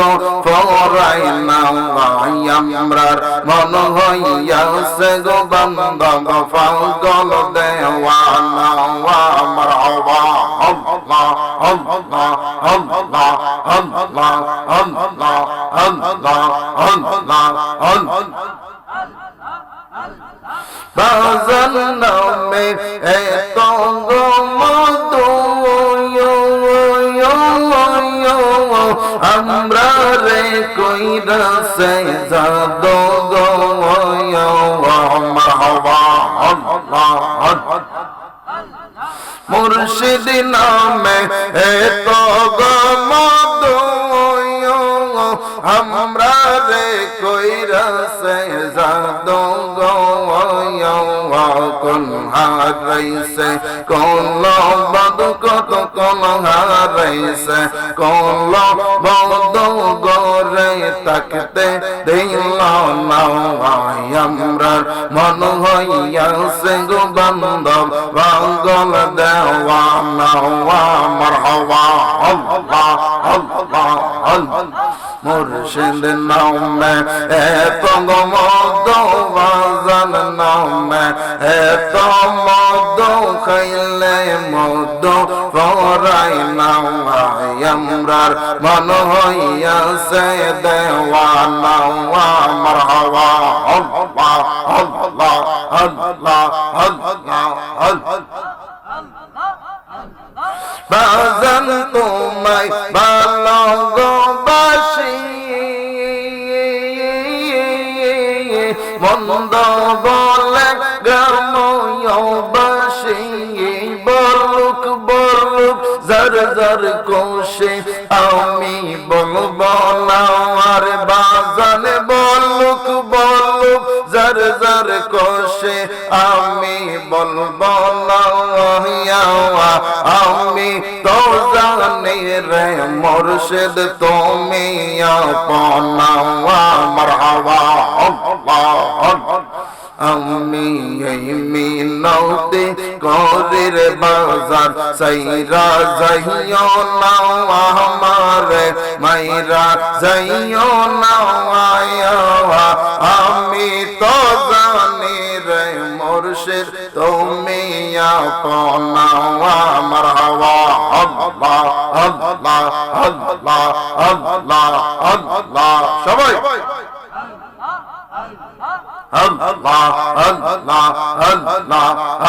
ফরাই নাওয়ায়ামরার মন হইয়াছে গো বান্দব পাগল দেওয়ানা ওয়া মারহাবা আল্লাহ আল্লাহ আল্লাহ আল্লাহ আল্লাহ আল্লাহ আল্লাহ আল্লাহ বাজান নামে এত মধু আমরা রে কইরা সে জাদো গো মারহাবা আল্লাহ মুর্শিদ নামে এত মধু আমরা রে কইরা সে জাদো গো কোন হারাইছে কোন বদ কত কোন হারাইছে কোন বদ গরে তাকতে দিল না আমরার মন হইয়াছে গো বান্দব পাগল দেওয়ানা ওয়া মারহাবা আল্লাহ আল্লাহ আল্লাহ মুর্শিদ নামে এত মদ বাজান নামে এত মদ খাইলে মদ ফরাই নাওয়ায়ামরার মন হইয়াছে দেওয়ানা ওয়া মারহাবা আল্লাহ আল্লাহ আল্লাহ আল্লাহ আল্লাহ বাজান তোমায় ভালোবাসি মন্দ বলে গ্রামবাসী বলুক বলুক জর জর কোশে আমি বলবো না আর বাজান বলুক বলুক জর জর কোশে আমি বলবো না আমি তো জানি রে মুর্শিদ তুমি আপনা মারহাবা আল্লাহ আমি এই মিনতি করি রে বাজার সাইরা যাইও না আমারে মাইরা যাইও না আমি তো জানি রে মুর্শিদ তুমি আপনা মারহাবা আল্লাহ আল্লাহ আল্লাহ আল্লাহ আল্লাহ সবাই আল্লাহ আল্লাহ আল্লাহ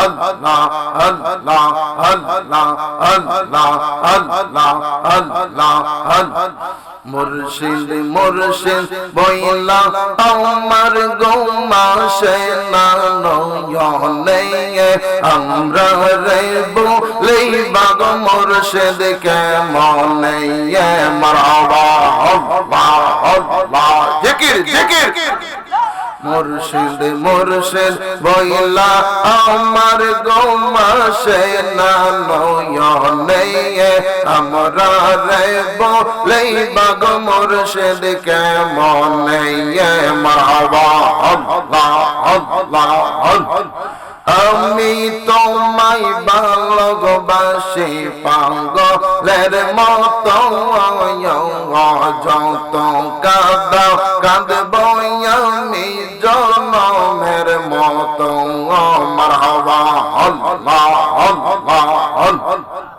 আল্লাহ আল্লাহ আল্লাহ আল্লাহ আল্লাহ আল্লাহ আল্লাহ মুর্শিদ মুর্শিদ বইলা আমার গোমাসে না নয়নে আমরা রে বলে বাগ মুর্শিদ কে মনে মারহাবা আল্লাহ আল্লাহ জিকির জিকির মুর্শিদ মুর্শিদ বইলা আমার গোমাসে না নয়নে আমরা রে বলে বাগ মুর্শিদ কে মনে মারহাবা আল্লাহ আল্লাহ আমি তোমায় ভালোবাসি পাগলের মতো যত কাঁদাও কাঁদব আমি জনমের মতো মারহাবা আল্লাহ আল্লাহ আল্লাহ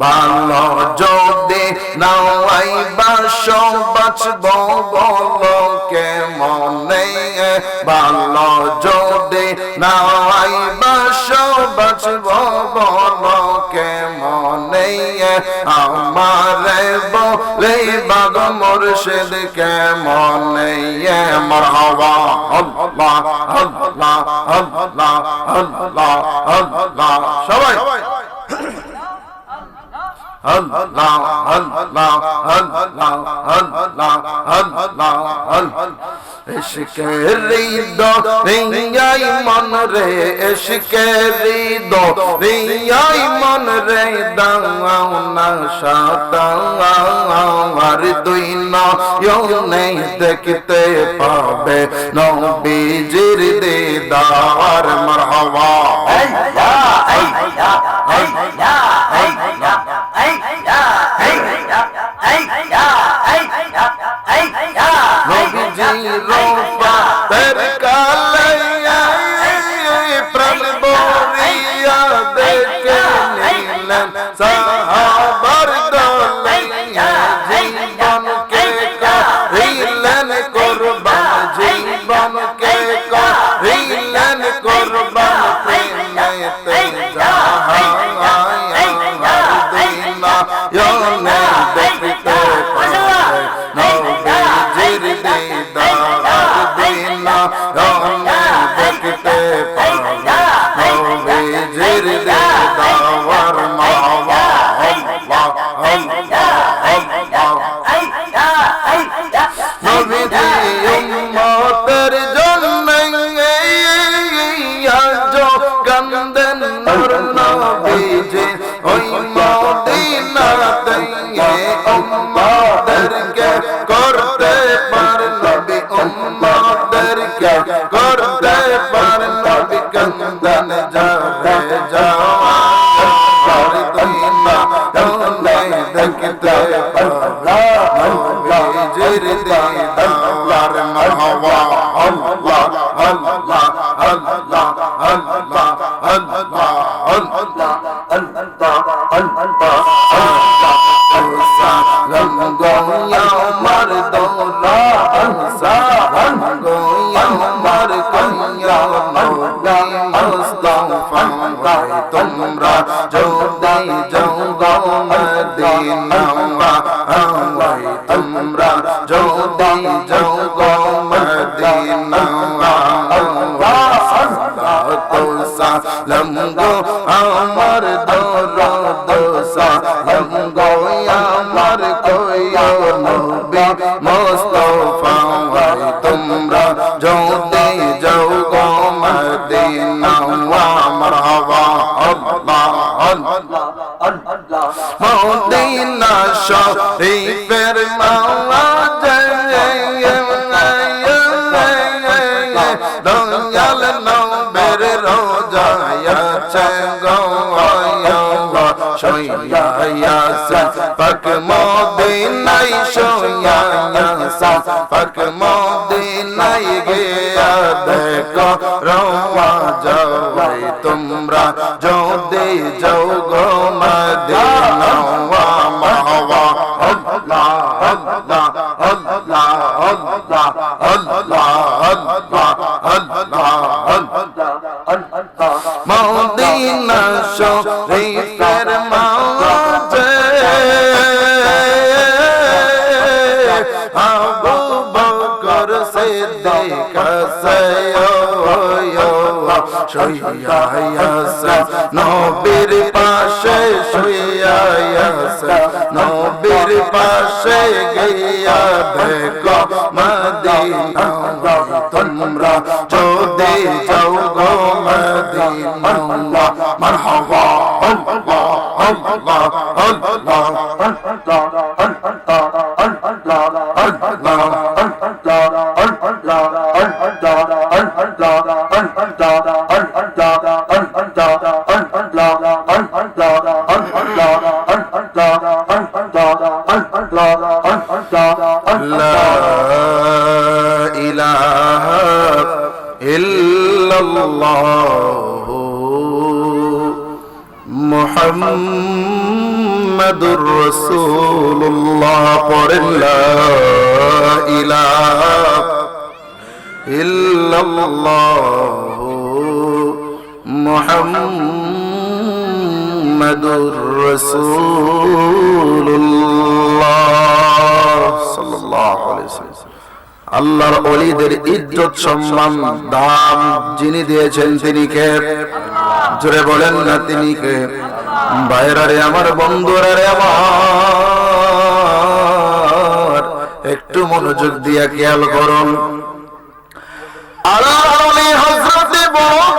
ভালো যদি নাওয়াই বাসো বাঁচব বলো কেমনে ভালো যদি নাওয়াই বাসো বাঁচব বলো কেমনে আমারে বলে বাগ মুর্শিদ কেমনে মারহাবা আল্লাহ আল্লাহ আল্লাহ আল্লাহ আল্লাহ সবাই Allah Allah Allah Allah Allah Allah eşker rido riyay man re eşker rido riyay man re dauna shata ar duina yone dekhte pabe nabijir didar marhaba ya ya ya নবীজি রূপা তের কালে প্রাণ ভরিয়া দেখে নিলেন সাহাবার দলে জীবনকে করিলেন কুরবান জীবনকে করিলেন কুরবান প্রেমেতে জাহান yone dekhte pabe nabijir didar dina yone dekhte pabe nabijir didar marhaba Allah Allah nabiji ummater jonne ajo kanden nur nabiji oy মদিনাতে উম্মতদেরকে করতে পার নবী উম্মতদেরকে করতে পার নবী কান্দন যাবে যাওয়া কর দুনিয়া তোনে দেখতে নবীজির দিদার মারহাবা আল্লাহ আল্লাহ আল্লাহ আল্লাহ আল্লাহ আল্লাহ salam goya mar dora salam goya mar kanya nabi mustafa tumra jodi jauga madina awai tumra jodi jauga madina salam go amar dora salam goya mar koya nabi mustafa tumra jodi jauga madina wa marhaba Allah Allah Allah Madina sharifer mawaje dayal nobir rojaya shoya yasin pak modinai shoya yasin pak modinai gaya দেখো রওয়া যাওয়াই তোমরা যদি যাও গো Medina মারহাবা আল্লাহ আল্লাহ আল্লাহ আল্লাহ আল্লাহ আল্লাহ আল্লাহ Medina শরীফের মাঝে আবু বকর সিদ্দিক শুইয়া আছেন নবীর পাশে শুইয়া আছেন নবীর পাশে গিয়া দেখো মদিনা তোমরা যদি যাও গো মদিনা মারহাবা আল্লাহ আল্লাহ আল্লাহ লা ইলাহা ইল্লাল্লাহ মুহাম্মাদুর রাসূলুল্লাহ পড়েন লা ইলাহা ইল্লাল্লাহ মুহাম্মাদুর রাসূলুল্লাহ সাল্লাল্লাহু আলাইহি ওয়াসাল্লাম। আল্লাহর ওলিদের ইজ্জত সম্মান দাম যিনি দিয়েছেন তিনি কে? জোরে বলেন না তিনি কে? ভাইরা রে আমার, বন্ধুরা রে আমার, একটু মনোযোগ দিয়া খেয়াল করুন। আল্লাহর ওলি হযরত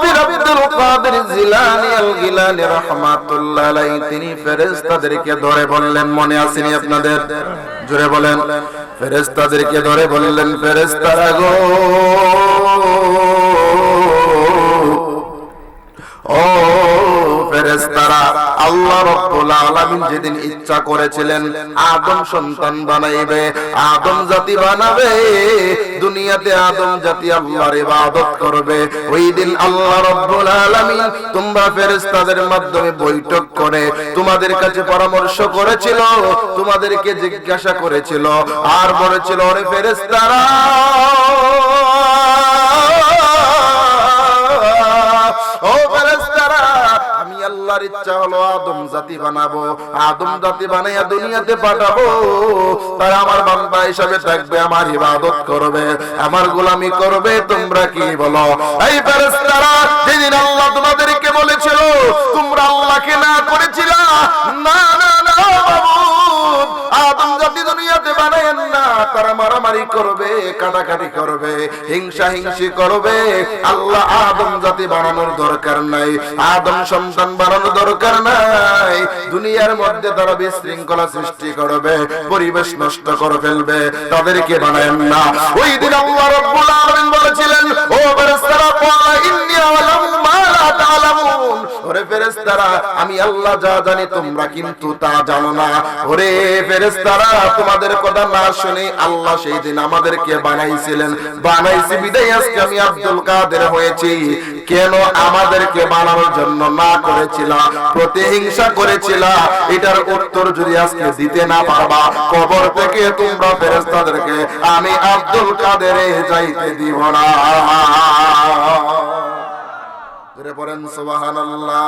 বীর আব্দুল কাদের জিলানী আল গিলানী রাহমাতুল্লাহ আলাইহি তিনি ফেরেশতাদেরকে ধরে বললেন, মনে আসেনি আপনাদের? জোরে বলেন। ফেরেশতাদেরকে ধরে বললেন, ফেরেশতারা গো, ও ফেরেশতারা, আল্লাহ রাব্বুল আলামিন যেদিন ইচ্ছা করেছিলেন আদম সন্তান বানাইবে, আদম জাতি বানাবে, দুনিয়াতে আদম জাতি আল্লাহর ইবাদত করবে, ওই দিন আল্লাহ রাব্বুল আলামিন তোমরা ফেরেশতাদের মাধ্যমে বৈঠক করে তোমাদের কাছে পরামর্শ করেছিল, তোমাদেরকে জিজ্ঞাসা করেছিল আর বলেছিল, ওরে ফেরেশতারা, ও ফেরেশতারা, আমি আল্লাহর ইচ্ছা হলো আদম জাতি বানাবো, আদম জাতি বানাইয়া দুনিয়াতে পাঠাবো, তারা আমার বান্দা হিসাবে থাকবে, আমার ইবাদত করবে, আমার গোলামি করবে, তোমরা কি বলো? এই ফেরেশতারা, যেদিন আল্লাহ তোমাদেরকে বলেছিল তোমরা আল্লাহকে না করেছিল, না না না মাবুদ, আদম জাতি দুনিয়াতে বানায়েন না, তারা মারামারি করবে, কাটাকাটি করবে, হিংসা হিংসি করবে, আল্লাহ আদম জাতি বানানোর দরকার নাই, আদম সন্তান বানানোর দরকার নাই, দুনিয়ার মধ্যে তারা বিশৃঙ্খলা সৃষ্টি করবে, পরিবেশ নষ্ট করে ফেলবে, তাদেরকে বানায়েন না। ওই দিন আল্লাহ রাব্বুল আলামিন বলেছিলেন, ও ফেরেশতারা, ক্বালা ইন্নী আ'লামু মা লা তা'লামুন, ওরে ফেরেশতারা, আমি আল্লাহ যা জানি তোমরা কিন্তু তা জানো না। ওরে ফেরেশতারা, তোমাদের কথা না শুনে আল্লাহ সেই দিন আমাদেরকে বানাইছিলেন, বানাইছি বিদায় আজকে আমি আব্দুল কাদের হয়েছি। কেন আমাদেরকে বানানোর জন্য না করেছিল, প্রতিহিংসা করেছিল, এটার উত্তর যদি আজকে দিতে না পারবা, কবর থেকে তোমরা ফেরেশতাদেরকে আমি আব্দুল কাদেরে যাইতে দিব না। পড়েন সুবহানাল্লাহ।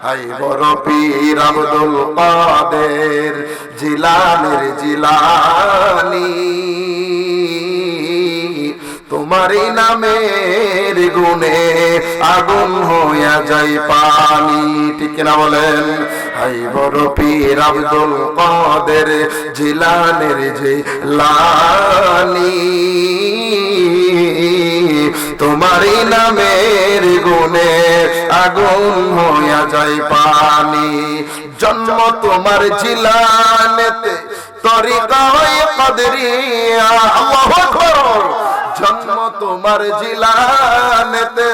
হাই বড় পীর আব্দুল কাদের জিলানীর জিলানী, তোমারই নামের গুণে আগুন হইয়া যায় পানি, ঠিক না বলেন? হাই বড় পীর আব্দুল কাদের জিলানীর জিলানী, তোমারই নামের গুণে আগুন হইয়া যায় পানি, জন্ম তোমার জিলানেতে তরিকা হয়ে কাদরিয়া, আল্লাহু আকবার, জন্ম তোমার জিলানেতে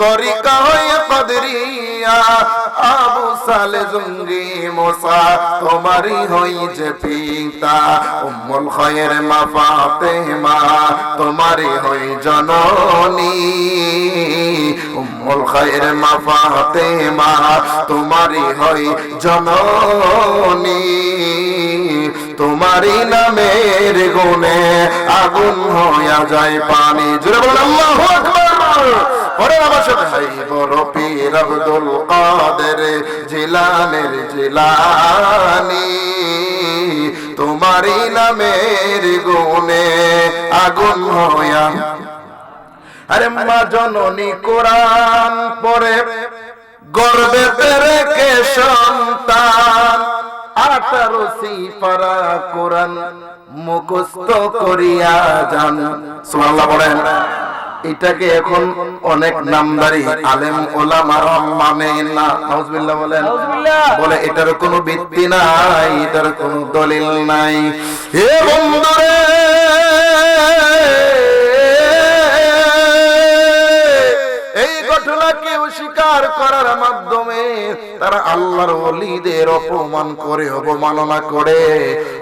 তরিকা হয়ে কাদরিয়া, আবু সালে জঙ্গি মুসা তোমারই হই যে পিতা উম্মুল খায়ের মা ফাতেমা তোমারই হই জননী উম্মুল খায়ের মা ফাতেমা তোমারই হই জননী তোমারই নামের গুণে আগুন হইয়া যায় পানি জোরে বলেন আল্লাহু আকবার পরে আমার সাথে ভাই বড় পীর আব্দুল কাদের জিলানের জিলানী তোমারই নামের গুণে আগুন হইয়া আরে মা জননী কোরআন পড়ে গর্বে রেখে সন্তান 18 সিপারা কোরআন মুখস্থ করিয়া যান সুবহানাল্লাহ বলেন এটাকে এখন অনেক নামদারি আলেম ওলামারা মানে না নাউজুবিল্লাহ বলেন বলে এটার কোনো ভিত্তি নাই এটার কোনো দলিল নাই হে বন্ধুরে এই ঘটনাকে অস্বীকার করার মাধ্যমে তারা আল্লাহর ওলিদের অপমান করে অবমাননা করে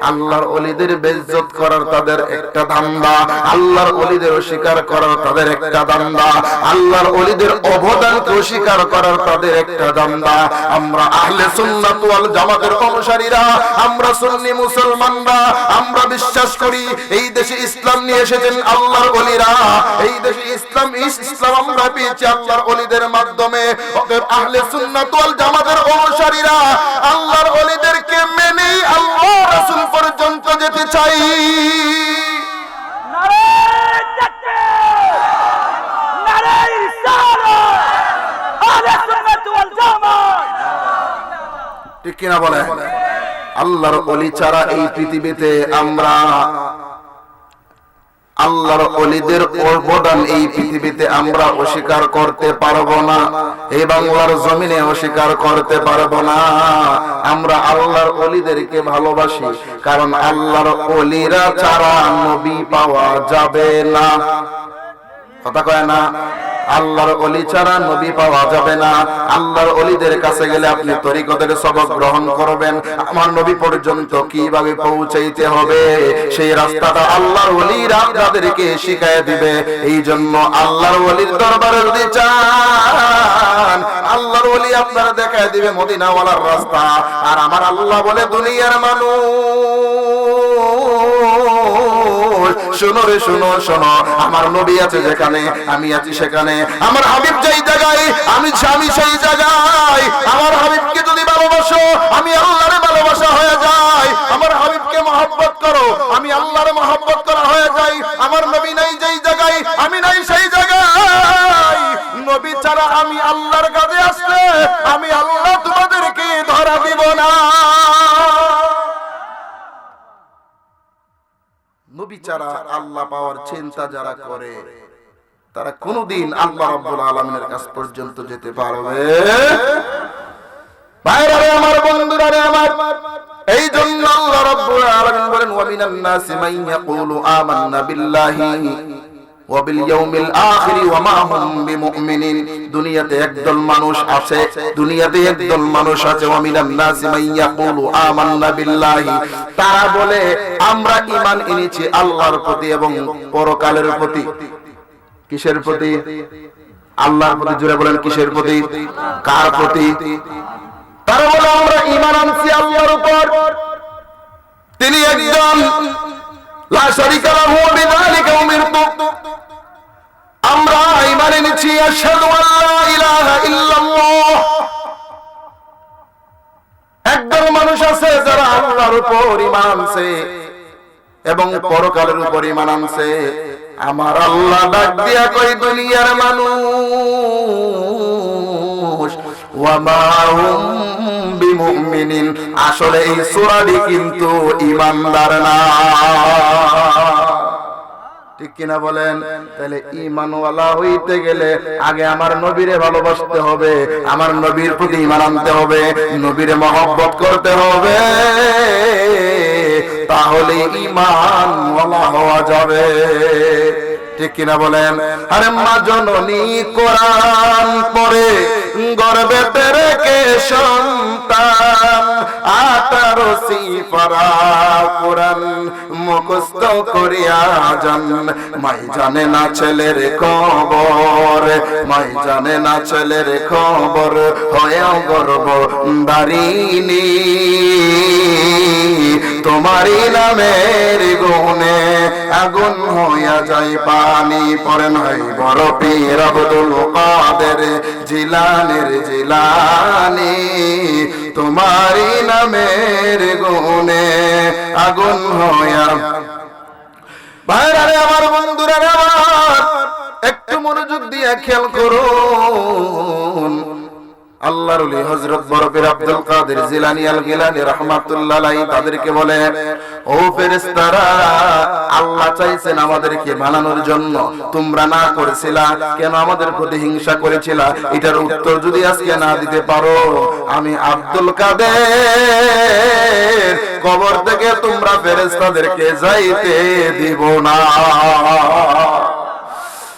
আল্লাহর ওলিদের বেইজ্জত করার তাদের একটা ধান্দা আল্লাহর ওলিদের অস্বীকার করার তাদের একটা ধান্দা আল্লাহর ওলিদের অবদানকে অস্বীকার করার তাদের একটা ধান্দা আমরা আহলে সুন্নাত ওয়াল জামাতের অনুসারীরা আমরা সুন্নি মুসলমানরা আমরা বিশ্বাস করি এই দেশে ইসলাম নিয়ে এসেছেন আল্লাহর ওলিরা এই দেশে ইসলাম আমরা পেয়েছি আল্লাহর ওলিদের মাধ্যমে অতএব আহলে সুন্নাত ওয়াল জামাতের অনুসারীরা আল্লাহর ওলিদেরকে মেনে আল্লাহ রাসূল পর্যন্ত যেতে চাই নারে তাকবীর নারে রিসালাত আহলে সুন্নাত ওয়াল জামাত ঠিক কি না বলে আল্লাহর ওলি ছাড়া এই পৃথিবীতে আমরা আল্লাহর ওলিদের অবদান এই পৃথিবীতে আমরা অস্বীকার করতে পারবো না এই বাংলার জমিনে অস্বীকার করতে পারবো না আমরা আল্লাহর ওলিদেরকে ভালোবাসি কারণ আল্লাহর ওলিরা ছাড়া নবী পাওয়া যাবে না কথা কয় না আল্লাহর ওলি ছাড়া নবী পাওয়া যাবে না আল্লাহর ওলিদের কাছে গেলে আপনি তরিকতের সবক গ্রহণ করবেন আমার নবী পর্যন্ত কিভাবে পৌঁছাইতে হবে সেই রাস্তাটা আল্লাহর ওলিরা আপনাদেরকে শিখায় দিবে এই জন্য আল্লাহর ওলির দরবারে যদি চান আল্লাহর ওলি আপনারা দেখায় দিবে মদিনাওয়ালার রাস্তা আর আমার আল্লাহ বলে দুনিয়ার মানুষ শোনো রে শোনো শোনো আমার নবী আছে যেখানে আমি আছি সেখানে আমার হাবিব যেই জায়গায় আমি সেই জায়গায় আমার হাবিবকে যদি ভালোবাসো আমি আল্লাহর ভালোবাসা হয়ে যাই আমার হাবিবকে মহব্বত করো আমি আল্লাহর মহব্বত করা হয়ে যাই আমার নবী নাই যেই জায়গায় আমি নাই সেই জায়গায় নবী ছাড়া আমি আল্লাহর কাছে আসলে আমি আল্লাহ তোমাদেরকে ধরা দিব না নবী ছাড়া আল্লাহ পাওয়ার চিন্তা যারা করে তারা কোনদিন আল্লাহ রাব্বুল আলামিনের কাছ পর্যন্ত যেতে পারবে ভাইরা আমার বন্ধুরা আমার এই জন্য আল্লাহ রাব্বুল আলামিন বলেন ওয়া মিনান নাসি মান ইয়াকুলু আমান্না বিল্লাহি ওয়া বিল ইয়াউমিল আখির ওয়া মা হুম বিমুমিনিন দুনিয়াতে একদল মানুষ আছে ওয়া মিনান নাসি মান ইয়াকুলু আমান্না বিল্লাহি তারা বলে আমরা ঈমান এনেছি আল্লাহর প্রতি এবং পরকালের প্রতি কিসের প্রতি আল্লাহর প্রতি জোরে বলেন কিসের প্রতি কার প্রতি তারা বলে আমরা ঈমান আনছি আল্লাহর উপর তিনি একজন লা শারীকা লাহু বিযালিকা উমিরতু আমরা ঈমান এনেছি আশহাদু আল্লা ইলাহা ইল্লাল্লাহ একদল মানুষ আছে যারা আল্লাহর উপর ঈমান আনছে এবং পরকালের উপর ঈমান আনছে আমার আল্লাহ ডাক দিয়া কই দুনিয়ার মানুষ ওয়া মা হুম বিমুমিনিন আসলে এই সূরাটি কিন্তু ঈমানদার না ঠিক কিনা বলেন তাহলে ঈমানওয়ালা হইতে গেলে আগে আমার নবীরে ভালোবাসতে হবে আমার নবীর প্রতি ঈমান আনতে হবে নবীরে মহব্বত করতে হবে তাহলে ঈমানওয়ালা হওয়া যাবে ঠিক কিনা বলেন আরে মা জননী কোরআন পড়ে গর্বেতে রেখে সন্তান 18 সিফারা কোরআন মুখস্থ করিয়া যান। মাই জানে না ছেলের খবর, মাই জানে না ছেলের খবর, হয়েও গর্ব দারিনী তোমারই নামের গুণে আগুন হইয়া যায় পানি। পড়েন হয় বড় পীর আব্দুল কাদের জিলানীর জিলানী তোমারই নামের গুণে আগুন হইয়া। ভাইরা রে আমার, বন্ধুরা রে আমার, একটু মনোযোগ দিয়ে খেয়াল করুন। আল্লাহর ওলি হযরত বড় পীর আব্দুল কাদের জিলানী আল গিলানী রাহমাতুল্লাহ আলাইহি তাদেরকে বলে, ও ফেরেশতারা, আল্লাহ চাইছেন আমাদেরকে বানানোর জন্য, তোমরা না করেছিলা কেন? আমাদের প্রতি হিংসা করেছিলা? এটার উত্তর যদি আজকে না দিতে পারো, আমি আব্দুল কাদের কবর থেকে তোমরা ফেরেশতাদেরকে যাইতে দিব না।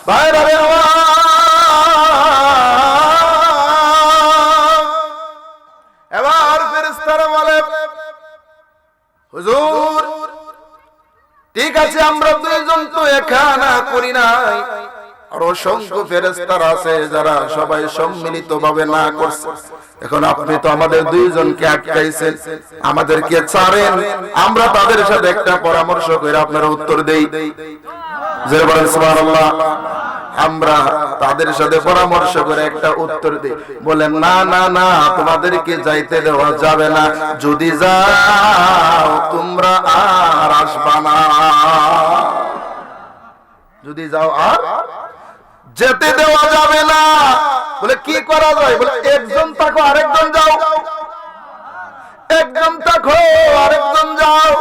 ভাইরা রে আমার, এবার ফেরেশতারা বলে, হুজুর ঠিক আছে, আমরা দুইজন তো এখানা করি নাই, আর অসংখ্য ফেরেশতারা আছে যারা সবাই সম্মিলিত ভাবে না করছে। এখন আপনি তো আমাদের দুইজনকে আটকাইছেন, আমাদেরকে ছাড়েন, আমরা তাদের সাথে একটা পরামর্শ করে আপনারা উত্তর দেই। যে বলেন সুবহানাল্লাহ, আমরা তাদের সাথে পরামর্শ করে একটা উত্তর দিই। বলেন না না না, তোমাদেরকে যাইতে দেওয়া যাবে না, যদি যাও তোমরা আর আসবা না, যদি যাও আর যেতে দেওয়া যাবে না। বলে কি করা যায়? বলে একজন থাকো আরেকজন যাও, একজন থাকো আরেকজন যাও।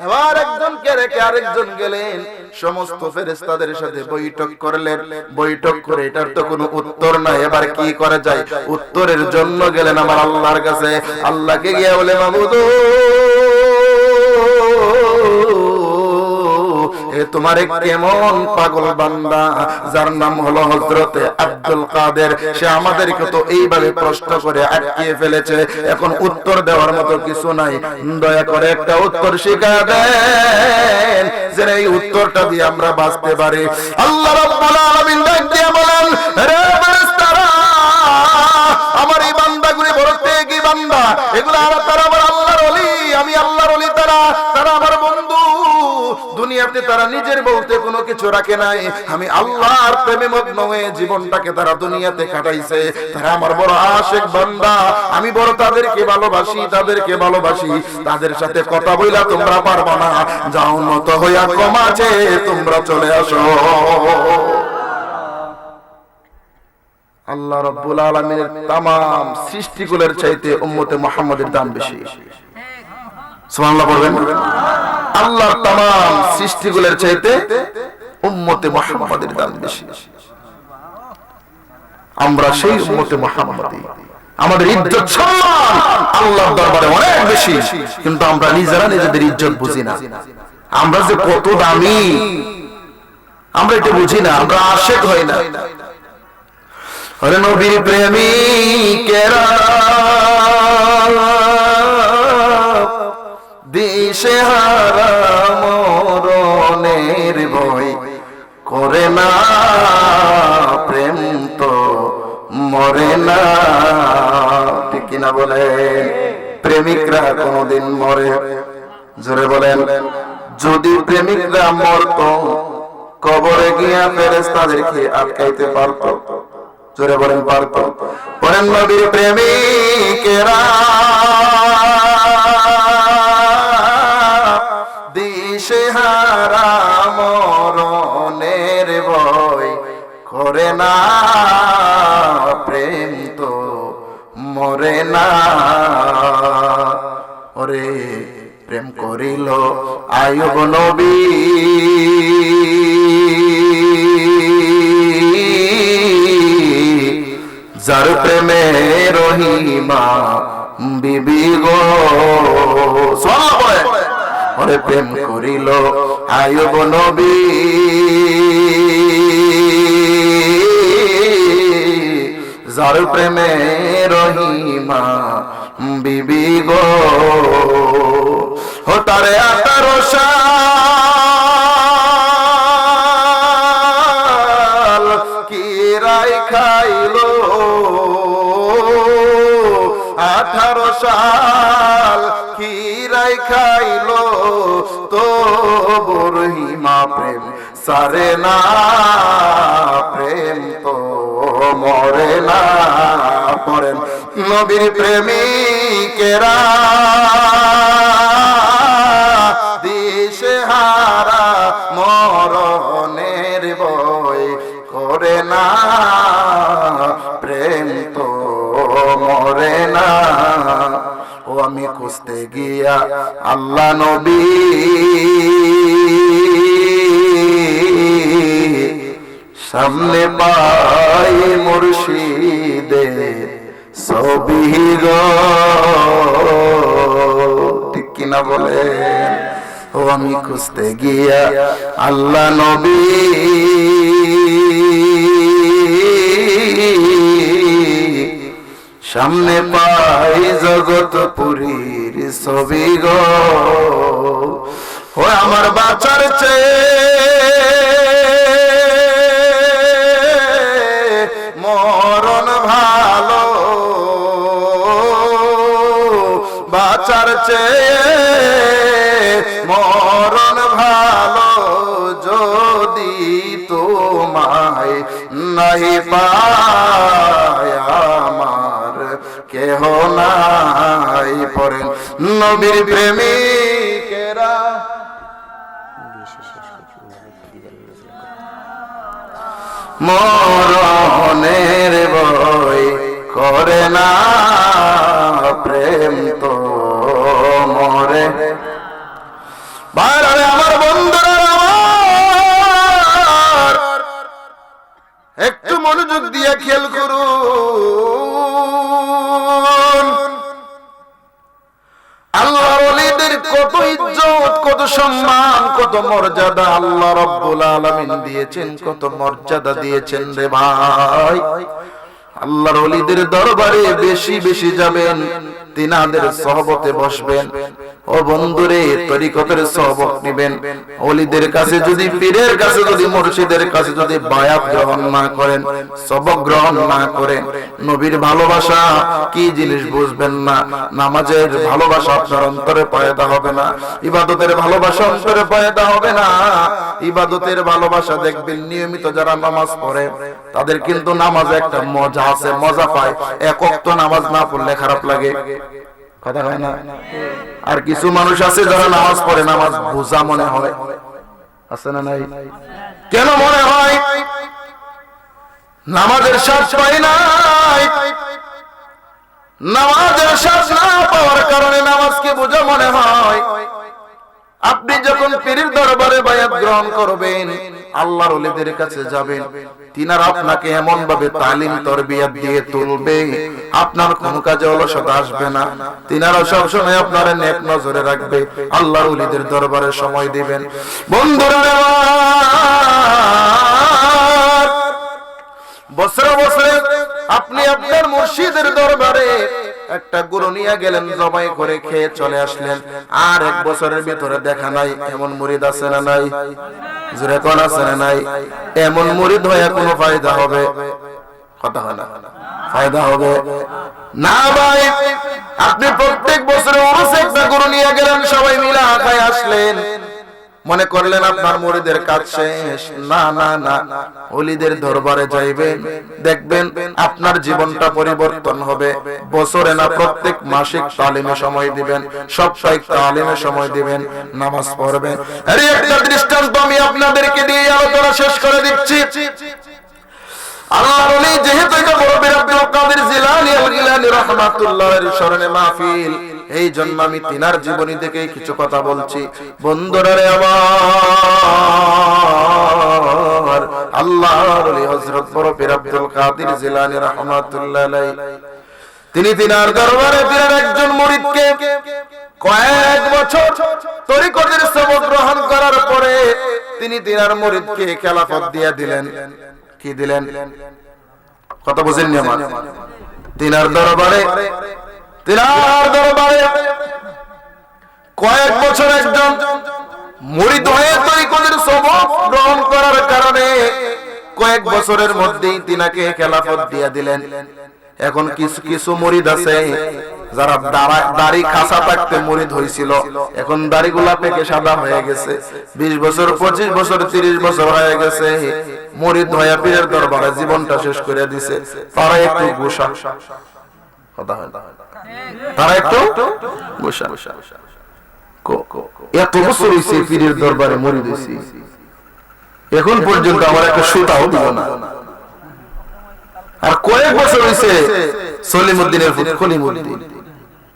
এবার একজনকে রেখে আরেকজন গেলেন, সমস্ত ফেরেশতাদের সাথে বৈঠক করলেন। বৈঠক করে এটার তো কোনো উত্তর নাই, এবার কি করা যায়? উত্তরের জন্য গেলেন আমার আল্লাহর কাছে। আল্লাহকে গিয়ে বলে, মাবুদ তোমার কেমন পাগল বান্দা যার নাম হলো হযরতে আব্দুল কাদের, সে আমাদেরকে তো এইভাবে প্রশ্ন করে আটকিয়ে ফেলেছে, এখন উত্তর দেওয়ার মতো কিছু নাই, দয়া করে একটা উত্তর শিখিয়ে দেন যে এই উত্তরটা দিয়ে আমরা বাঁচতে পারি। আল্লাহ রাব্বুল আলামিন ডাক দিয়ে বলেন, রে ফেরেশতারা, আমার এই বান্দাগুলি বড় ত্যাগী বান্দা, এগুলো তারা আমার আল্লাহর ওলি, আমি আল্লাহর ওলি, তারা আমার বন্ধু। দুনিয়াতে তারা নিজের বলতে কোনো কিছু রাখে নাই, আমি আল্লাহর প্রেমে মগ্ন হয়ে জীবনটাকে তারা দুনিয়াতে কাটাইছে। তারা আমার বড় আশিক বান্দা, আমি বড় তাদেরকে ভালোবাসি, তাদেরকে ভালোবাসি। তাদের সাথে কথা বইলা তোমরা পারবা না, যাও নত হইয়া কমাছে তোমরা চলে আসো। আল্লাহ রাব্বুল আলামিনের তামাম সৃষ্টিকুলের চাইতে উম্মতে মুহাম্মাদের দাম বেশি। সুবহানাল্লাহ বলবেন। আল্লাহর তামাম সৃষ্টিগুলোর চাইতে উম্মতে মুহাম্মাদের দাম বেশি। আমরা সেই উম্মতে মুহাম্মাদি, আমাদের ইজ্জত সম্মান আল্লাহর দরবারে অনেক বেশি, কিন্তু আমরা নিজেরা নিজেদের ইজ্জত বুঝি না। আমরা যে কত দামি আমরা এটা বুঝি না, আমরা আশিক হই না। আরে নবীর প্রেমিকেরা দিশেহারা মরণের ভয় করে না, প্রেম তো মরে না, ঠিক কিনা বলেন? প্রেমিকরা কোনদিন মরে? জোরে বলেন। যদি প্রেমিকরা মরতো, কবরে গিয়া ফেরেশতাদেরকে আটকাইতে পারতো? জোরে বলেন পারতো? বলেন নবীর প্রেমিকেরা দিশেহারা মরণের ভয় করে না, প্রেম তো মরে না। ওরে প্রেম করিল আইয়ুব নবী, যার প্রেমে রহিমা বিবি গো। ওরে প্রেম করিল আইয়ুব নবী, তার প্রেমে রহিমা বিবি গো ও তারে 18 সাল কি রাই খাইলো 18 সাল কি রাই খাইলো তো রহিমা প্রেম সারে না প্রেম তো মরে না পড়েন নবীর প্রেমিকেরা দিশেহারা মরণের ভয় করে না প্রেম তো মরে না ও আমি খুঁজতে গিয়া আল্লাহ নবী সামনে পাই মুর্শিদে ছবি গো ঠিক কিনা বলেন ও আমি খুঁজতে গিয়া আল্লাহ নবী সামনে পাই জগৎপুরীর ছবি গো ও আমার বাঁচার চেয়ে মরণ ভালো বাঁচার চেয়ে মরণ ভালো যদি তোমায় নাহি পায় আমার কেহ নাই পড়েন নবীর প্রেমিকেরা মরণের ভয় করে না প্রেম তো মরে বাইরে আমার বন্ধুরা আমার একটু মনোযোগ দিয়ে খেয়াল করুন আল্লাহর ওলিদের কত ইজ্জত কত সম্মান কত মর্যাদা আল্লাহ রাব্বুল আলামিন দিয়েছেন কত মর্যাদা দিয়েছেন রে ভাই আল্লাহর ওলিদের দরবারে বেশি বেশি যাবেন তিনাদের সহবতে বসবেন ও বন্ধুরে তরিকতের সহবত নেবেন ওলিদের কাছে যদি পীরের কাছে যদি মুর্শিদের কাছে যদি বায়াত গ্রহণ না করেন সবক গ্রহণ না করেন নবীর ভালোবাসা কি জিনিস বুঝবেন না নামাজের ভালোবাসা আপনার অন্তরে পয়দা হবে না ইবাদতের ভালোবাসা অন্তরে পয়দা হবে না ইবাদতের ভালোবাসা দেখবেন নিয়মিত যারা নামাজ পড়ে তাদের কিন্তু নামাজে একটা মজা আছে মজা পায় এক ওয়াক্ত নামাজ না পড়লে খারাপ লাগে কথা হয় না আর কিছু মানুষ আছে যারা নামাজ পড়ে নামাজ বোঝা মনে হয় আছে না নাই কেন মনে হয় নামাজের স্বাদ পায় নাই নামাজের স্বাদ না পাওয়ার কারণে নামাজকে বোঝা মনে হয় আপনি যখন পীরের দরবারে বায়াত গ্রহণ করবেন আল্লাহর ওলিদের কাছে যাবেন তিনারা আপনাকে এমন ভাবে তালিম তরবিয়ত দিয়ে তুলবে আপনার কোনো কাজে অলসতা আসবে না তিনারা সব সময় আপনার নেক নজরে রাখবে আল্লাহর ওলিদের দরবারে সময় দিবেন বন্ধুরা বছরে বছরে আপনি আপনার মুর্শিদের দরবারে একটা গরু নিয়ে গেলেন জবাই করে খেয়ে চলে আসলেন আর এক বছরের ভিতরে দেখা নাই এমন মুরিদ আছে না নাই জোরে কোন আছে না নাই এমন মুরিদ হয়ে কোনো ফায়দা হবে কথা হয় না ফায়দা হবে না ভাই আপনি প্রত্যেক বছরে ওরসে একটা গরু নিয়ে গেলেন সবাই মিলে খায় আসলেন মনে করলেন আপনার মুরিদের কাজ শেষ না না না ওলিদের দরবারে যাইবেন দেখবেন আপনার জীবনটা পরিবর্তন হবে বছরে না প্রত্যেক মাসিক তালিমে সময় দিবেন সাপ্তাহিক তালিমে সময় দিবেন নামাজ পড়বেন আরে একটা দৃষ্টান্ত আমি আপনাদেরকে দিয়ে আলোচনা শেষ করে দিচ্ছি আল্লাহর ওলি যেহেতু এটা বড় পীর আব্দুল কাদের জিলানী আল গিলানী রাহমাতুল্লাহির স্মরণে মাহফিল এই জন্য আমি তিনার জীবনী থেকে কিছু কথা বলছি বন্ধুরা রে আমার আল্লাহর ওলি হযরত বড় পীর আব্দুল কাদের জিলানী রাহমাতুল্লাহি আলাইহি তিনি তিনার দরবারে তিনার একজন মুরিদকে কয়েক বছর তরিকতের সবক গ্রহণ করার পরে তিনি তিনার মুরিদকে খেলাফত দিয়ে দিলেন কি দিলেন কথা বুঝেননি আমার? তিনার দরবারে কয়েক বছর একজন মুরিদ হয়ে তরিকতের সবক গ্রহণ করার কারণে কয়েক বছরের মধ্যেই তিনাকে খেলাফত দিয়ে দিলেন। এখন কিছু কিছু মুরিদ আছে যারা দাড়ি খাসা থাকতে মুরিদ হয়েছিল, এখন দাড়িগুলা পেকে সাদা হয়ে গেছে, 20 বছর 25 বছর 30 বছর হয়ে গেছে, মুরিদ হয়ে পীরের দরবারে জীবনটা শেষ করে দিছে। তারা একটু গোসা, তারা একটু গোসা। এত বছর হয়েছে পীরের দরবারে মুরিদ হয়েছি, এখন পর্যন্ত আমার একটা সুতাও দিল না। আর কয়েক বছর হয়েছে সলিমউদ্দিনের পুত্র খলিমউদ্দিন,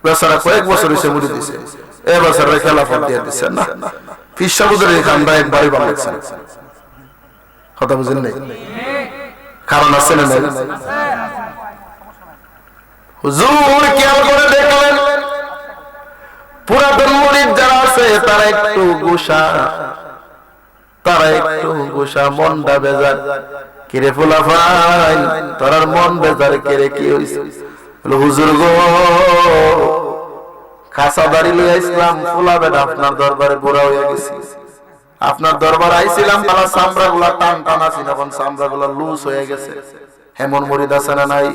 বেচারা কয়েক বছর হয়েছে মুরিদ হয়েছে, এ বেচারা খেলাফত দিয়ে দিচ্ছে না। পীর সাহেবদের আমরা একবারই বানাচ্ছেন, কথা বুঝেন নাই? কারণ আছে না নাই? হুজুর খেয়াল করে দেখলেন পুরাতন মুরিদ যারা আছে তারা একটু গোসা, মনটা বেজার। কিরে ফুলা ভাই, তোর মন বেজার কেরে, কি হইছে? হুজুর গো, খাসা দাড়ি লইয়া ইসলাম, ফুলা বেটা আপনার দরবারে বুড়া হইয়া গেছি। আপনার দরবার আইছিলাম, তারা চামড়া গুলা টান টান আছে, এখন চামড়া গুলা লুজ হয়ে গেছে। এমন মুরিদ আছে না নাই?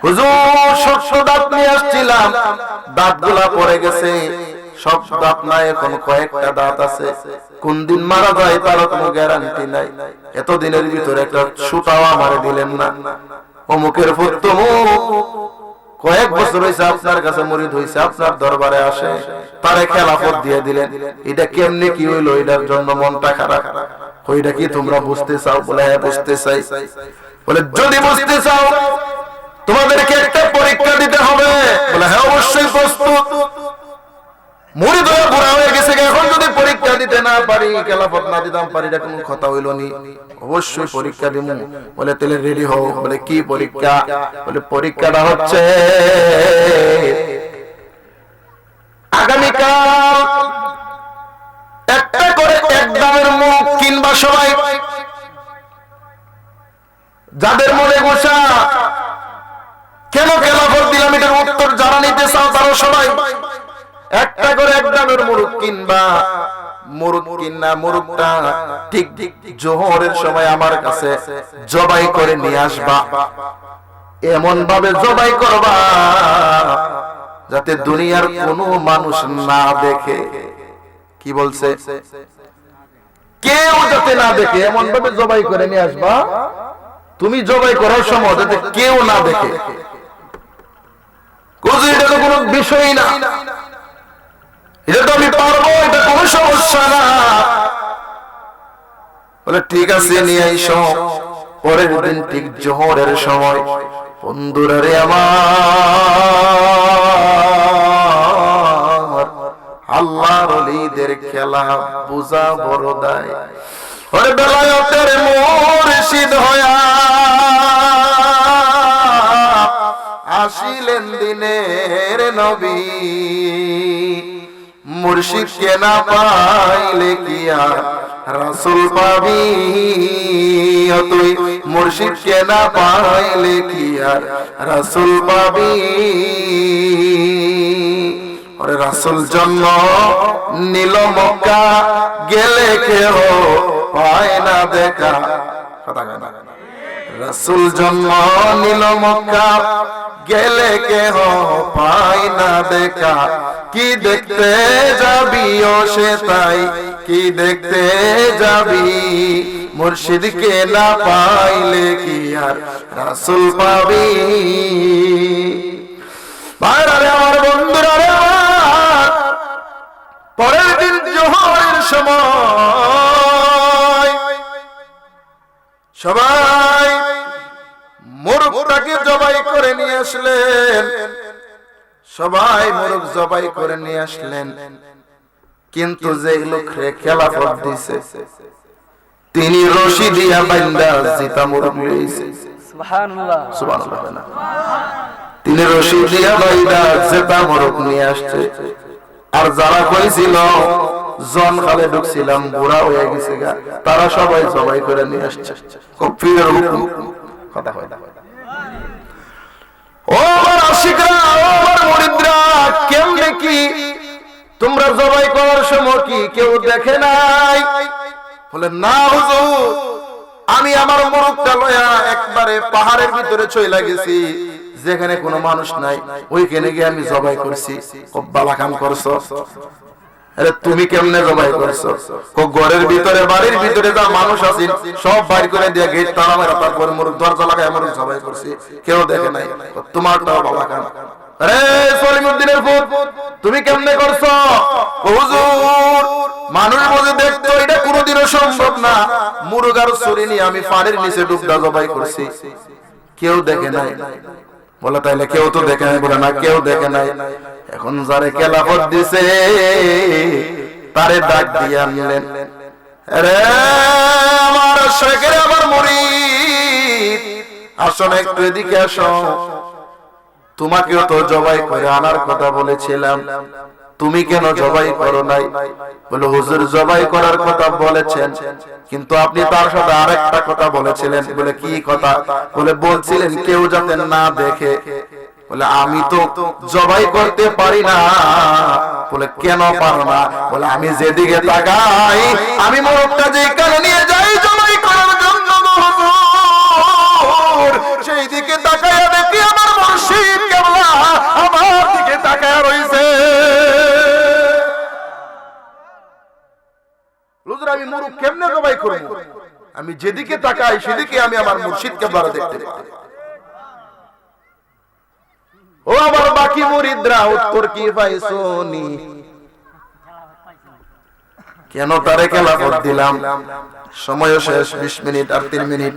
হুজুর শস্য দাঁত নিয়ে আসছিলাম, দাঁত গুলা পড়ে গেছে, সব দাঁত নাই, এখন কয়েকটা দাঁত আছে। কোন দিন মারা যায় তারও কোনো গ্যারান্টি নাই। এতদিনের ভিতরে একটা সুতাও আমারে দিলেন না। অমুকের পুত্র কয়েক বছর হয়েছে আপনার কাছে মুরিদ হয়েছে, আপনার দরবারে আসে, তারে খেলাফত দিয়ে দিলেন। এটা কেমনে কি হইলো? এটার জন্য মনটা খারাপ। ওইটা কি তোমরা বুঝতে চাও? বলে হ্যাঁ বুঝতে চাই। বলে যদি বুঝতে চাও তোমাদেরকে একটা পরীক্ষা দিতে হবে। বলে হ্যাঁ অবশ্যই প্রস্তুত। মুরিদ হয়ে বুড়া হয়ে গেছে, এখন যদি পরীক্ষা দিতে না পারি, খেলাফত না দিতাম পারি, এটা কোনো কথা হইল নি? অবশ্যই পরীক্ষা দিব। বলে তাহলে রেডি হও। বলে কি পরীক্ষা? বলে পরীক্ষাটা হচ্ছে আগামীকাল একটা করে এক দামের মুখ কিনবা সবাই। যাদের মনে গোসা কেন খেলাফত দিলাম এটার উত্তর যারা নিতে চাও তারা সবাই একটা করে এক দামের মুরগ কিনবা। মুরগ কিনা মুরগটা ঠিক জোহরের সময় আমার কাছে জবাই করে নিয়ে আসবা। এমন ভাবে জবাই করবা যাতে দুনিয়ার কোনো মানুষ না দেখে। কি বলছে? কেউ যাতে না দেখে, এমন ভাবে জবাই করে নিয়ে আসবা তুমি জবাই করার সময় যাতে কেউ না দেখে। এটা তো কোনো বিষয় না, এটা তো আমি পারবো, এটা কোনো সমস্যা না। বলে ঠিক আছে নিয়ে আইসো। পরের দিন ঠিক জোহরের সময় বন্ধুরা রে আমার, আল্লাহর ওলিদের খেলা বুঝা বড় দায়। ওরে বেলায়েতের মুর্শিদ হয়া আসিলেন দিনের নবী, মুর্শিদ কে না পাইলে কি আর রাসূল পাবি? তুই মুর্শিদ কে না পাইলে কি আর রাসূল পাবি? ওরে রাসূল জন্ম নিল মক্কা, গেলে কেহ পায় না দেখা। কথা কথা রাসূল জন্ম নিল মক্কা, গেলে কেহ পায় না দেখা। কি দেখতে যাবি ও সে তাই, কি দেখতে যাবি? মুর্শিদকে না পাইলে কি আর রাসূল পাবি? ভাইরা রে আমার, বন্ধুরা রে আমার, পরের দিন জোহরের সময় সবাই মুরগটাকে জবাই করে নিয়ে আসলেন। সবাই মুরগ জবাই করে নিয়ে আসলেন, কিন্তু যে লোক খেলাফত দিছে তিনি রশি দিয়া বাইন্দা জিতা মুরগ লইছে। সুবহানাল্লাহ, সুবহানাল্লাহ। তিনি রশি দিয়া বাইন্দা জিতা মুরগ নিয়ে আসছে। আর যারা কইছিল জন খালে ঢুকছিলাম বুড়া হয়ে গেছে গা, তারা সবাই জবাই করে নিয়ে আসছে। কফিরের হুকুম। কথা হয় না, কি তোমরা জবাই করার সময় কি কেউ দেখে নাই? বলে না হুজুর, আমি আমার মোরগটা লয়া একবারে পাহাড়ের ভিতরে চলে গেছি, যেখানে কোনো মানুষ নাই, ওইখানে গিয়ে আমি জবাই করছি। খুব ভালো কাম করছো। আরে তুমি কেমনে জবাই করছো? ঘরের ভিতরে বাড়ির ভিতরে যা মানুষ আছে সব বাইর করে দিয়ে গেট তালা মারা, তারপর মোরগ দরজা লাগায় মোরগ জবাই করছি, কেউ দেখে নাই। তোমারটাও ভালো কাম। আরে সলিমউদ্দিনের পুত, তুমি কেমনে করছো? হুজুর, মানুষ বলে দেখতো এটা কোনোদিনও সম্ভব না, মুরগার ছুরি নিয়ে আমি পানির নিচে ডুবদা জবাই করছি, কেউ দেখে নাই। বলে তাইলে কেউ তো দেখে নাই? বলে না, কেউ দেখে নাই। এখন যারে খেলাফত দিছে তারে ডাক দিয়ে আনলেন। আরে আমার শেখের আমার মুরিদ, আসো না একটু এদিকে আসো, তোমাকেও তো জবাই করে আনার কথা বলেছিলাম, তুমি কেন জবাই করো নাই? বলে হুজুর, জবাই করার কথা বলেছেন, কিন্তু আপনি তার সাথে আরেকটা কথা বলেছিলেন। বলে কি কথা? বলে বলছিলেন কেউ যাতে না দেখে। বলে আমি তো জবাই করতে পারি না। বলে কেন পারো না? বলে আমি যেদিকে তাকাই, আমি মোরগটা যে কানে নিয়ে যাই জবাই করার জন্য হুজুর, সেই দিকে তাকায় দেখি আমার মুর্শিদ কেবলা আমার দিকে তাকায় রইছে। হুজুর, আমি মোরগ কেমনে জবাই করব? আমি যেদিকে তাকাই সেদিকে আমি আমার মুর্শিদ কেবলা দেখতে পাই। ও আমার বাকি মুরিদরা, উত্তর কি পাইছোনি? কেন তারে খেলাফত দিলাম? সময় শেষ, 20 মিনিট আর 3 মিনিট।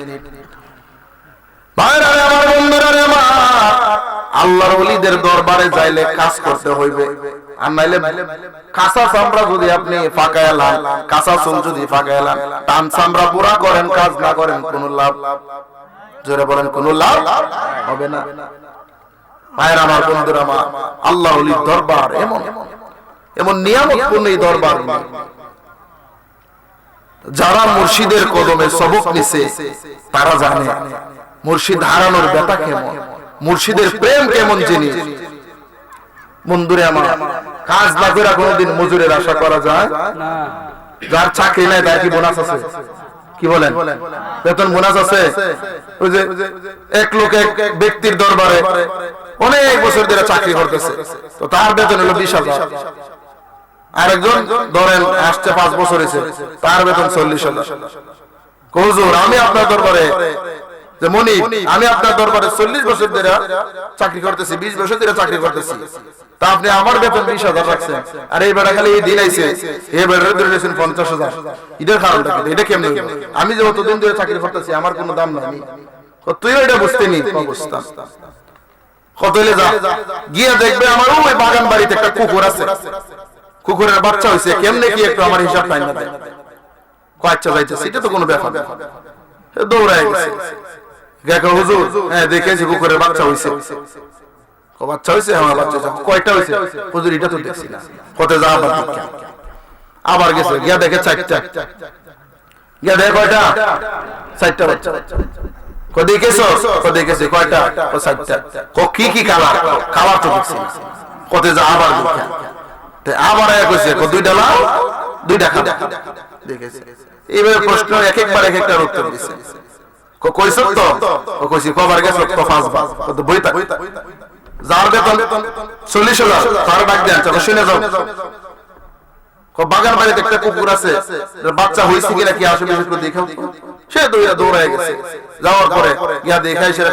ভাইরা আমার, বন্ধুরা আমার, আল্লাহর ওলিদের দরবারে যাইলে কাজ করতে হইবে, আর নাইলে কাঁচা চামড়া যদি আপনি ফাঁকাইলাম, কাঁচা চুল যদি ফাঁকাইলাম, টান চামড়া পুরা করেন, কাজ না করেন, কোনো লাভ, জোরে বলেন, কোনো লাভ হবে না। ভাইরা আমার, বন্ধুরা আমার, আল্লাহর ওলির দরবার এমন এমন নিয়ামতপূর্ণ এই দরবার, যারা মুর্শিদের কদমে সবক নিছে তারা জানে মুর্শিদ হারানোর ব্যথা কেমন, মুর্শিদের প্রেম কেমন জিনিস। বন্ধুরে আমার, কাজ না করে কোনোদিন মজুরের আশা করা যায় না। যার চাকরি নাই তার কি বোনাস আছে? কি বলেন? বেতন বোনাস আছে? ওই যে এক লোক এক ব্যক্তির দরবারে অনেক বছর ধরে চাকরি করতেছে, তো তার বেতন হলো 20,000। আরেকজন ধরেন আসছে 5 বছর হয়েছে, তার বেতন 40,000। হুজুর, আমি আপনার দরবারে যে মনি, আমি আপনার দরবারে 40 বছর ধরে চাকরি করতেছি, 20 বছর ধরে চাকরি করতেছি, তা আপনি আমার বেতন 20,000 রাখছেন, আর এই বেড়া খালি এই দিন আইছে, এই বেড়া ধরে নিয়েছেন 50,000। এটার কারণটা কি? এটা কেমনে? আমি যে অতদিন ধরে চাকরি করতেছি, আমার কোনো দাম নাই। তুইও এটা বুঝতে নি অবস্থা। কত হইলে যা গিয়ে দেখবে আমার ওই বাগান বাড়িতে একটা কুকুর আছে, কুকুরের বাচ্চা হয়েছে, কেমনে কি একটু আমার হিসাব নাই না দেয়, কয়েকটা যাইতেছে, এটা তো কোনো ব্যাপার না। দৌড়ায় গেছে, দেখো হুজুর, হ্যাঁ দেখেছি কুকুরের বাচ্চা হয়েছে। বাচ্চা হয়েছে? আমার বাচ্চা কয়টা হয়েছে? হুজুর, এটা তো দেখছি না। কত যা আবার গেছে, গিয়া দেখে 4টা, গিয়া দেখে কয়টা? 4টা বাচ্চা। দেখেছো? দেখেছি। কয়টা? 4টা। কি কি কালার? কালার তো দেখছি। কত যা আবার আবার কইছে 2টা লাল 2টা কালো দেখেছে। এইভাবে প্রশ্ন এক একবার এক একটা উত্তর দিছে। কইছ তো? কইছি কবার গেছ? 5 বার। কত বইতা? যার বেতন 40,000 তার ডাক দেন, চলো শুনে যাও। বাগান বাড়িতে একটা কুকুর আছে, বাচ্চা হয়েছে কিনা কি আসলে দেখাও। সে দৌড়ায় গেছে, যাওয়ার পরে ইয়া দেখাই সেটা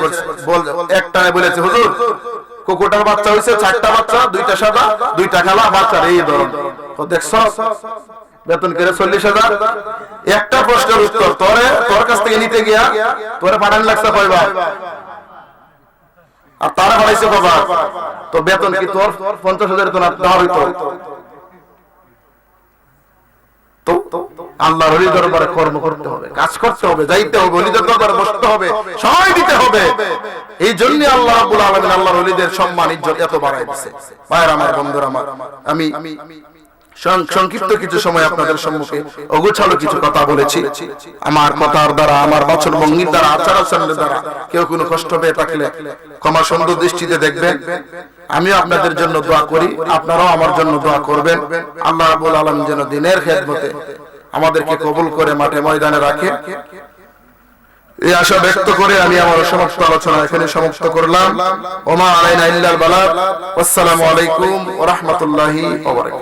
বল একটা বলেছে, হুজুর কুকুরটার বাচ্চা হয়েছে 4টা বাচ্চা, 2টা সাদা 2টা কালা, বাচ্চার এই ধরন। দেখছ বেতন করে 40,000। একটা প্রশ্নের উত্তর তোর কাছ থেকে নিতে গিয়া তোরে পাঠান লাগছে কয়বা, আর তারা পাঠাইছে কয়বা, তো বেতন কি তোর 50,000 তো না দেওয়া হইতো? আল্লাহর ওলির দরবারে কর্ম করতে হবে, কাজ করতে হবে, যাইতে হবে, ওলিদের দরবারে বসতে হবে, সময় দিতে হবে। এই জন্য আল্লাহ রাব্বুল আলামিন আল্লাহর ওলিদের সম্মান ইজ্জত এত বাড়ায় দিয়েছে। ভাইরা আমার, বন্ধুরা আমার, আমি সংক্ষিপ্ত কিছু সময় আপনাদের সম্মুখে অগোছালো কিছু কথা বলেছি। আমার কথার দ্বারা, আমার বচন ভঙ্গির দ্বারা, আচার আচরণের দ্বারা কেউ কোনো কষ্ট পেয়ে থাকলে ক্ষমা সুন্দর দৃষ্টিতে দেখবেন। আমি আপনাদের জন্য দোয়া করি, আপনারাও আমার জন্য দোয়া করবেন। আল্লাহ রাব্বুল আলামিন যেন দ্বীনের খেদমতে আমাদেরকে কবুল করে মাঠে ময়দানে রাখে, এই আশা ব্যক্ত করে আমি আমার সমস্ত আলোচনা এখানে সমাপ্ত করলাম। ওমা আলাইনা ইল্লাল বালাগ। আসসালামু আলাইকুম ওয়া রাহমাতুল্লাহি ওয়া বারাকাতুহু।